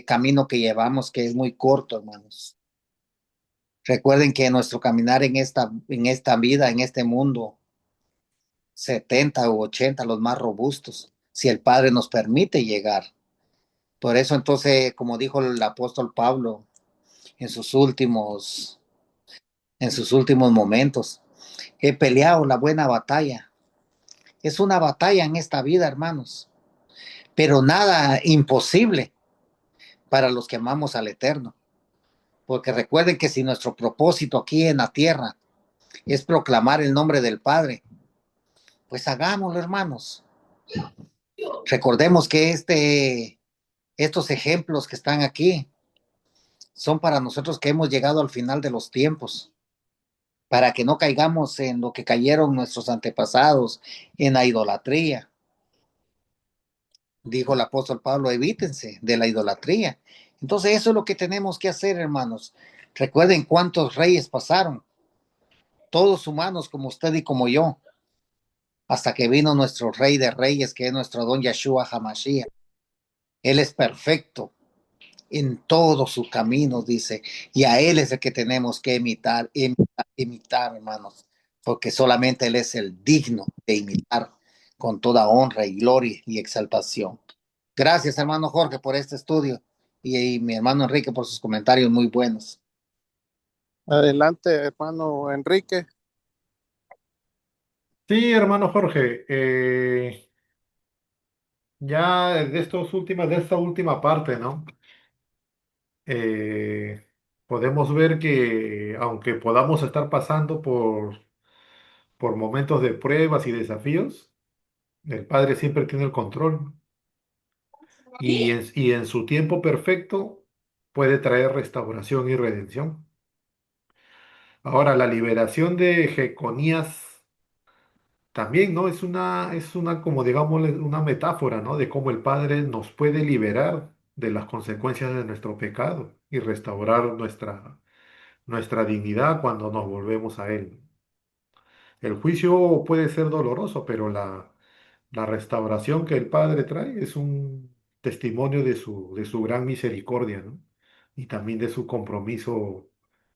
[SPEAKER 2] camino que llevamos, que es muy corto, hermanos. Recuerden que nuestro caminar en esta vida, en este mundo, 70 u 80 los más robustos, si el Padre nos permite llegar. Por eso entonces, como dijo el apóstol Pablo en sus últimos, en sus últimos momentos, he peleado la buena batalla. Es una batalla en esta vida, hermanos, pero nada imposible para los que amamos al Eterno. Porque recuerden que si nuestro propósito aquí en la tierra es proclamar el nombre del Padre, pues hagámoslo, hermanos. Recordemos que estos ejemplos que están aquí son para nosotros que hemos llegado al final de los tiempos, para que no caigamos en lo que cayeron nuestros antepasados, en la idolatría. Dijo el apóstol Pablo, evítense de la idolatría. Entonces eso es lo que tenemos que hacer, hermanos. Recuerden cuántos reyes pasaron, todos humanos como usted y como yo, hasta que vino nuestro rey de reyes, que es nuestro don Yahshua Hamashiach. Él es perfecto en todos sus caminos, dice, y a él es el que tenemos que imitar, hermanos, porque solamente él es el digno de imitar con toda honra y gloria y exaltación. Gracias, hermano Jorge, por este estudio y mi hermano Enrique por sus comentarios muy buenos.
[SPEAKER 1] Adelante, hermano Enrique.
[SPEAKER 3] Sí, hermano Jorge, ya de esta última parte, ¿no? Eh, Podemos ver que aunque podamos estar pasando por momentos de pruebas y desafíos, el Padre siempre tiene el control y en su tiempo perfecto puede traer restauración y redención. Ahora, la liberación de Jeconías también, ¿no? Es una, como digamos, una metáfora, ¿no? De cómo el Padre nos puede liberar de las consecuencias de nuestro pecado y restaurar nuestra dignidad cuando nos volvemos a Él. El juicio puede ser doloroso, pero la restauración que el Padre trae es un testimonio de su gran misericordia, ¿no? Y también de su compromiso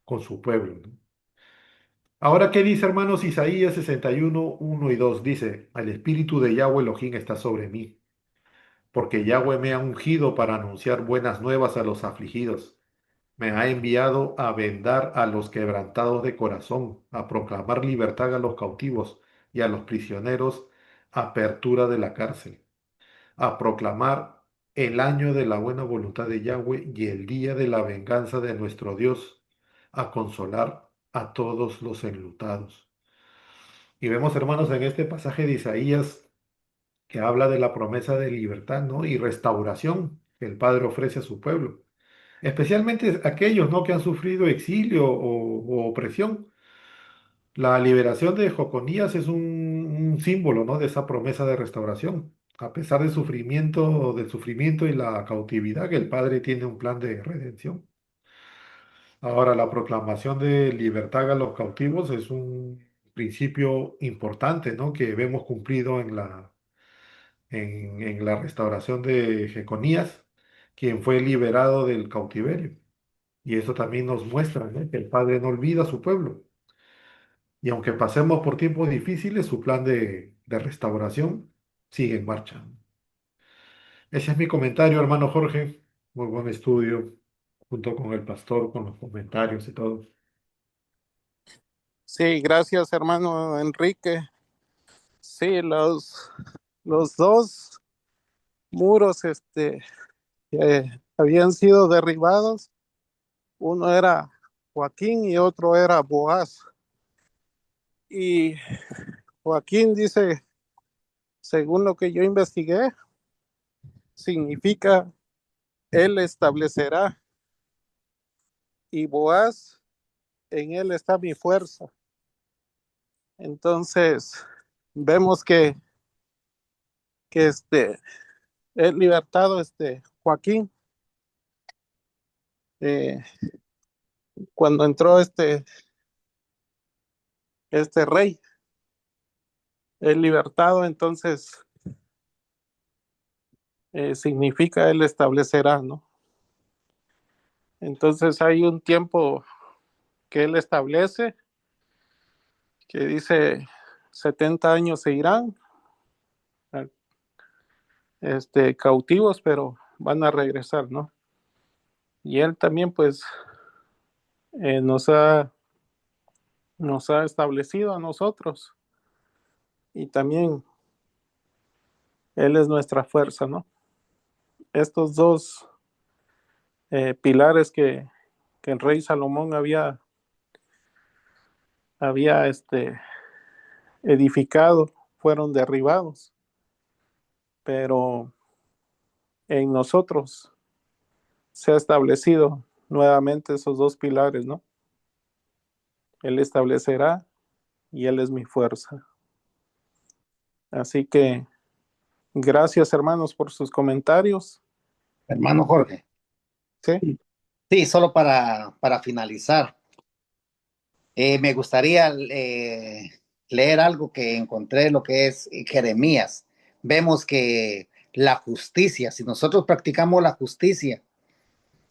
[SPEAKER 3] con su pueblo, ¿no? Ahora, ¿qué dice, hermanos? Isaías 61, 1 y 2 dice, el espíritu de Yahweh Elohim está sobre mí, porque Yahweh me ha ungido para anunciar buenas nuevas a los afligidos. Me ha enviado a vendar a los quebrantados de corazón, a proclamar libertad a los cautivos y a los prisioneros apertura de la cárcel, a proclamar el año de la buena voluntad de Yahweh y el día de la venganza de nuestro Dios, a consolar a todos los enlutados. Y vemos, hermanos, en este pasaje de Isaías que habla de la promesa de libertad, ¿no? Y restauración que el Padre ofrece a su pueblo, especialmente aquellos, ¿no? Que han sufrido exilio o opresión. La liberación de Joconías es un símbolo, ¿no? De esa promesa de restauración. A pesar del sufrimiento y la cautividad, que el Padre tiene un plan de redención. Ahora, la proclamación de libertad a los cautivos es un principio importante, ¿no? Que vemos cumplido en la restauración de Jeconías, quien fue liberado del cautiverio. Y eso también nos muestra, ¿no? Que el Padre no olvida a su pueblo. Y aunque pasemos por tiempos difíciles, su plan de restauración sigue en marcha. Ese es mi comentario, hermano Jorge. Muy buen estudio, junto con el pastor, con los comentarios y todo.
[SPEAKER 1] Sí, gracias, hermano Enrique. Sí, los dos muros habían sido derribados. Uno era Joaquín y otro era Boaz. Y Joaquín dice, según lo que yo investigué, significa él establecerá, y Boaz, en él está mi fuerza. Entonces, vemos que es libertado Joaquín, eh, cuando entró este rey, es libertado, entonces significa él establecerá, ¿no? Entonces hay un tiempo que él establece, que dice 70 años se irán, cautivos, pero van a regresar, ¿no? Y él también, pues, eh, nos ha, nos ha establecido a nosotros, y también él es nuestra fuerza, ¿no? Estos dos pilares que el rey Salomón había edificado fueron derribados, pero en nosotros se ha establecido nuevamente esos dos pilares, ¿no? Él establecerá y Él es mi fuerza. Así que gracias, hermanos, por sus comentarios.
[SPEAKER 2] Hermano Jorge.
[SPEAKER 1] Sí,
[SPEAKER 2] Sí, solo para finalizar, me gustaría leer algo que encontré, lo que es Jeremías. Vemos que la justicia, si nosotros practicamos la justicia,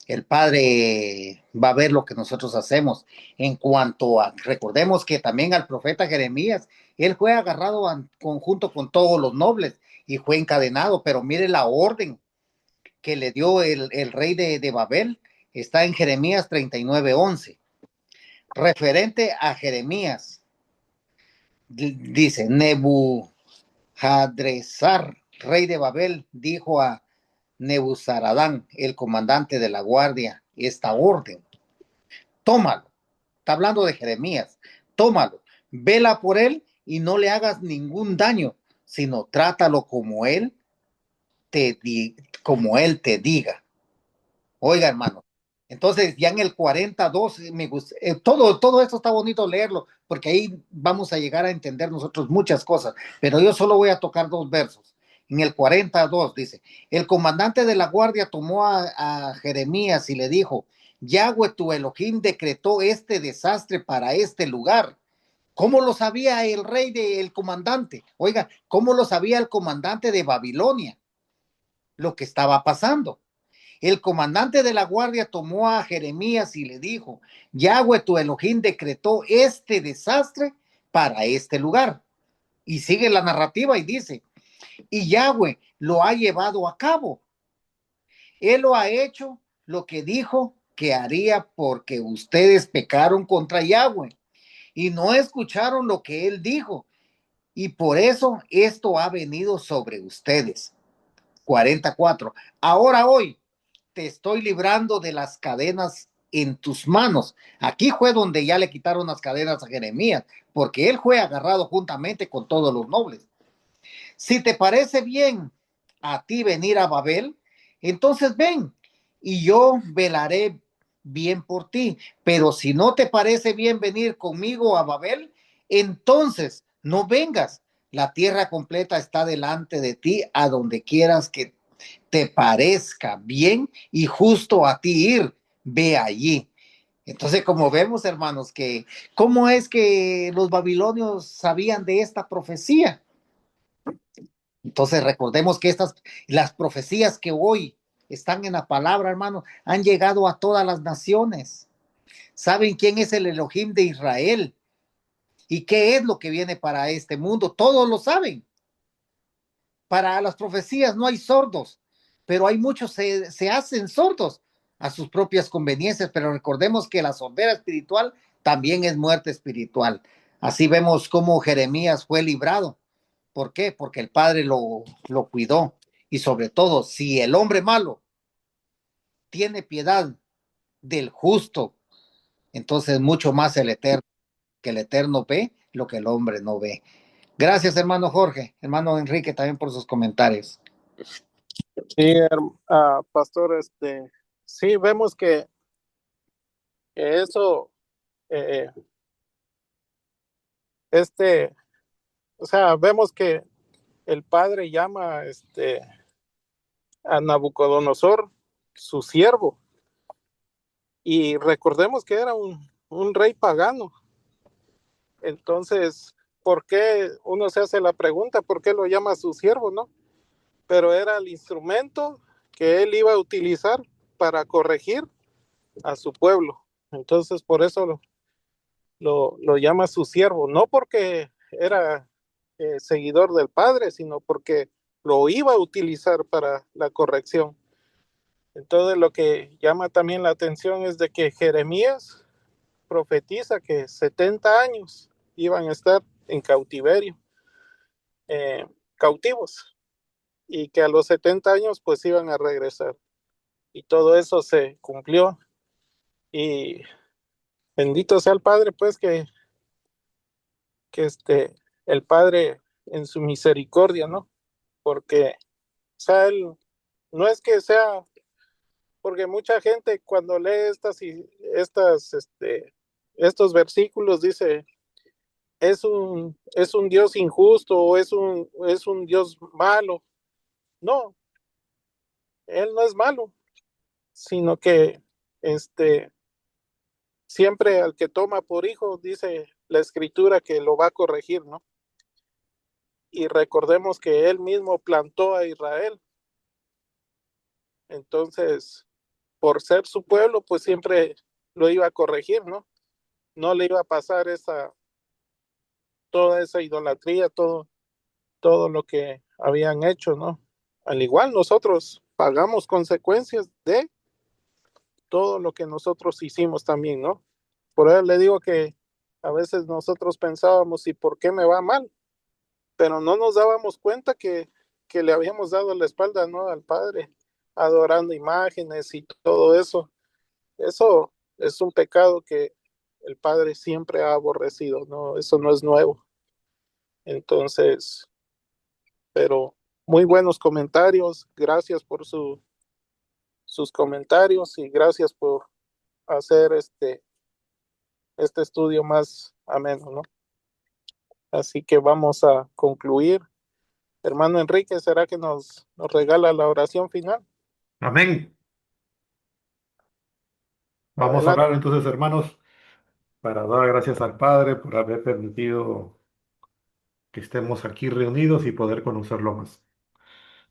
[SPEAKER 2] el Padre va a ver lo que nosotros hacemos. En cuanto a, recordemos que también al profeta Jeremías, él fue agarrado conjunto con todos los nobles y fue encadenado, pero mire la orden. que le dio el rey de Babel está en Jeremías 39:11. Referente a Jeremías, dice, Nebuchadrezzar, rey de Babel, dijo a Nebuzaradán, el comandante de la guardia, esta orden: tómalo. Está hablando de Jeremías. Tómalo, vela por él y no le hagas ningún daño, sino trátalo como él te diga. Oiga, hermano. Entonces, ya en el 42, me gusta, todo esto está bonito leerlo, porque ahí vamos a llegar a entender nosotros muchas cosas, pero yo solo voy a tocar 2 versos. En el 42 dice, el comandante de la guardia tomó a Jeremías y le dijo, Yahweh tu Elohim decretó este desastre para este lugar. ¿Cómo lo sabía el rey del comandante? Oiga, ¿cómo lo sabía el comandante de Babilonia? Lo que estaba pasando. El comandante de la guardia tomó a Jeremías y le dijo, Yahweh tu Elohim decretó este desastre para este lugar. Y sigue la narrativa y dice, y Yahweh lo ha llevado a cabo. Él lo ha hecho lo que dijo que haría porque ustedes pecaron contra Yahweh y no escucharon lo que él dijo. Y por eso esto ha venido sobre ustedes. 44. Ahora hoy te estoy librando de las cadenas en tus manos. Aquí fue donde ya le quitaron las cadenas a Jeremías, porque él fue agarrado juntamente con todos los nobles. Si te parece bien a ti venir a Babel, entonces ven y yo velaré bien por ti. Pero si no te parece bien venir conmigo a Babel, entonces no vengas. La tierra completa está delante de ti, a donde quieras que te parezca bien y justo a ti ir, ve allí. Entonces, como vemos, hermanos, que cómo es que los babilonios sabían de esta profecía. Entonces, recordemos que las profecías que hoy están en la palabra, hermano, han llegado a todas las naciones. ¿Saben quién es el Elohim de Israel? ¿Y qué es lo que viene para este mundo? Todos lo saben. Para las profecías no hay sordos, pero hay muchos se hacen sordos a sus propias conveniencias, pero recordemos que la sordera espiritual también es muerte espiritual. Así vemos cómo Jeremías fue librado. ¿Por qué? Porque el Padre lo cuidó. Y sobre todo, si el hombre malo tiene piedad del justo, entonces mucho más el Eterno, que el Eterno ve lo que el hombre no ve. Gracias, hermano Jorge, hermano Enrique, también por sus comentarios.
[SPEAKER 1] Sí, pastor, sí, vemos que eso, eh, o sea, vemos que el padre llama a Nabucodonosor su siervo, y recordemos que era un rey pagano. Entonces, ¿por qué uno se hace la pregunta? ¿Por qué lo llama su siervo, no? Pero era el instrumento que él iba a utilizar para corregir a su pueblo. Entonces, por eso lo llama su siervo, no porque era seguidor del Padre, sino porque lo iba a utilizar para la corrección. Entonces, lo que llama también la atención es de que Jeremías profetiza que 70 años iban a estar en cautiverio, cautivos, y que a los 70 años pues iban a regresar. Y todo eso se cumplió. Y bendito sea el Padre, pues que el Padre en su misericordia, ¿no? Porque, o sea, él no es que sea, porque mucha gente cuando lee estos versículos dice, es un Dios injusto o es un Dios malo. No, él no es malo, sino que siempre al que toma por hijo, dice la escritura que lo va a corregir, ¿no? Y recordemos que él mismo plantó a Israel. Entonces, por ser su pueblo, pues siempre lo iba a corregir, ¿no? No le iba a pasar toda esa idolatría, todo lo que habían hecho, ¿no? Al igual nosotros pagamos consecuencias de todo lo que nosotros hicimos también, ¿no? Por eso le digo que a veces nosotros pensábamos, ¿y por qué me va mal? Pero no nos dábamos cuenta que le habíamos dado la espalda, ¿no? Al Padre, adorando imágenes y todo eso. Eso es un pecado que el Padre siempre ha aborrecido, ¿no? Eso no es nuevo. Entonces, pero muy buenos comentarios. Gracias por sus comentarios y gracias por hacer este estudio más ameno, ¿no? Así que vamos a concluir. Hermano Enrique, ¿será que nos regala la oración final?
[SPEAKER 3] Amén. Vamos a
[SPEAKER 1] Adelante.
[SPEAKER 3] orar entonces, hermanos, para dar gracias al Padre por haber permitido que estemos aquí reunidos y poder conocerlo más.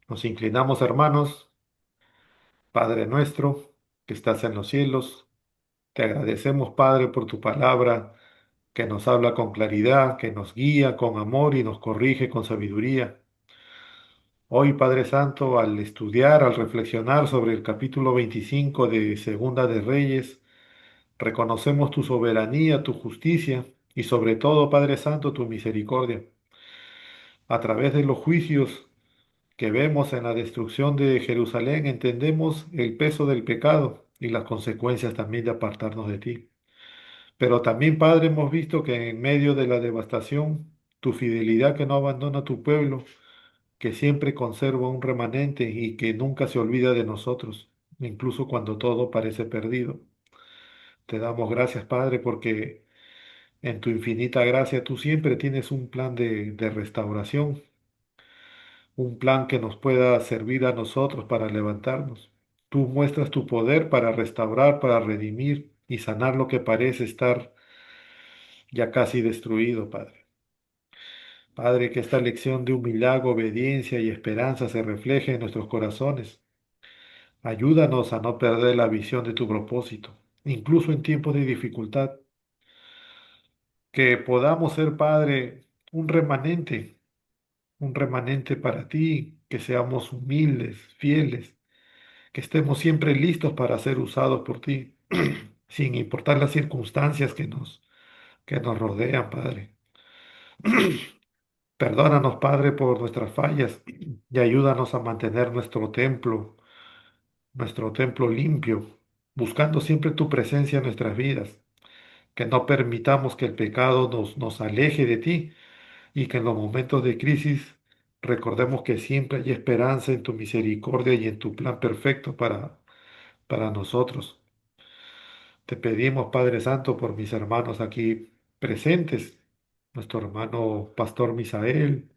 [SPEAKER 3] Nos inclinamos, hermanos, Padre nuestro, que estás en los cielos. Te agradecemos, Padre, por tu palabra que nos habla con claridad, que nos guía con amor y nos corrige con sabiduría. Hoy, Padre Santo, al estudiar, al reflexionar sobre el capítulo 25 de Segunda de Reyes, reconocemos tu soberanía, tu justicia y sobre todo, Padre Santo, tu misericordia. A través de los juicios que vemos en la destrucción de Jerusalén, entendemos el peso del pecado y las consecuencias también de apartarnos de ti. Pero también, Padre, hemos visto que en medio de la devastación, tu fidelidad que no abandona a tu pueblo, que siempre conserva un remanente y que nunca se olvida de nosotros, incluso cuando todo parece perdido. Te damos gracias, Padre, porque en tu infinita gracia tú siempre tienes un plan de restauración, un plan que nos pueda servir a nosotros para levantarnos. Tú muestras tu poder para restaurar, para redimir y sanar lo que parece estar ya casi destruido, Padre. Padre, que esta lección de humildad, obediencia y esperanza se refleje en nuestros corazones. Ayúdanos a no perder la visión de tu propósito, incluso en tiempos de dificultad. Que podamos ser, Padre, un remanente para ti, que seamos humildes, fieles, que estemos siempre listos para ser usados por ti, sin importar las circunstancias que nos rodean, Padre. Perdónanos, Padre, por nuestras fallas y ayúdanos a mantener nuestro templo limpio, buscando siempre tu presencia en nuestras vidas, que no permitamos que el pecado nos aleje de ti y que en los momentos de crisis recordemos que siempre hay esperanza en tu misericordia y en tu plan perfecto para nosotros. Te pedimos, Padre Santo, por mis hermanos aquí presentes, nuestro hermano Pastor Misael,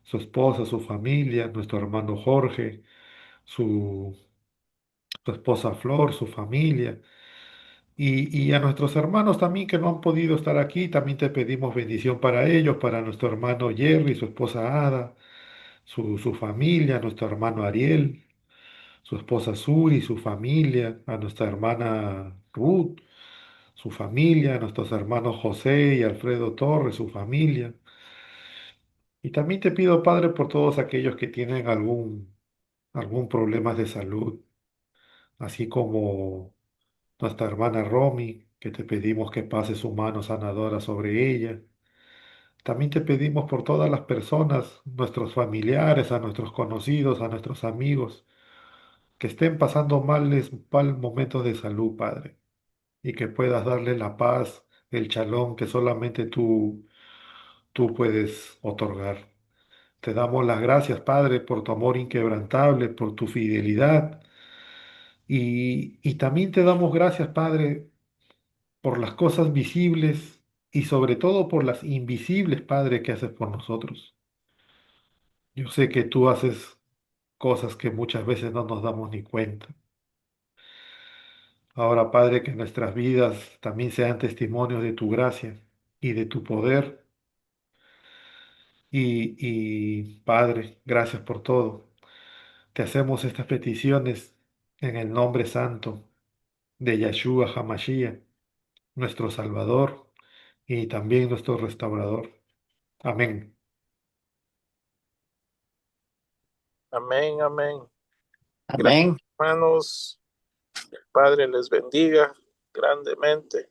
[SPEAKER 3] su esposa, su familia, nuestro hermano Jorge, su, su esposa Flor, su familia, y a nuestros hermanos también que no han podido estar aquí, también te pedimos bendición para ellos, para nuestro hermano Jerry, su esposa Ada, su familia, nuestro hermano Ariel, su esposa Suri, su familia, a nuestra hermana Ruth, su familia, a nuestros hermanos José y Alfredo Torres, su familia. Y también te pido, Padre, por todos aquellos que tienen algún problema de salud, así como nuestra hermana Romy, que te pedimos que pases su mano sanadora sobre ella. También te pedimos por todas las personas, nuestros familiares, a nuestros conocidos, a nuestros amigos, que estén pasando mal momentos de salud, Padre, y que puedas darle la paz, el chalón que solamente tú puedes otorgar. Te damos las gracias, Padre, por tu amor inquebrantable, por tu fidelidad. Y también te damos gracias, Padre, por las cosas visibles y sobre todo por las invisibles, Padre, que haces por nosotros. Yo sé que tú haces cosas que muchas veces no nos damos ni cuenta. Ahora, Padre, que nuestras vidas también sean testimonios de tu gracia y de tu poder. Padre, gracias por todo. Te hacemos estas peticiones en el nombre santo de Yeshua HaMashiach, nuestro Salvador y también nuestro Restaurador. Amén.
[SPEAKER 1] Amén, amén. Gracias,
[SPEAKER 2] Amén.
[SPEAKER 1] hermanos. El Padre les bendiga grandemente.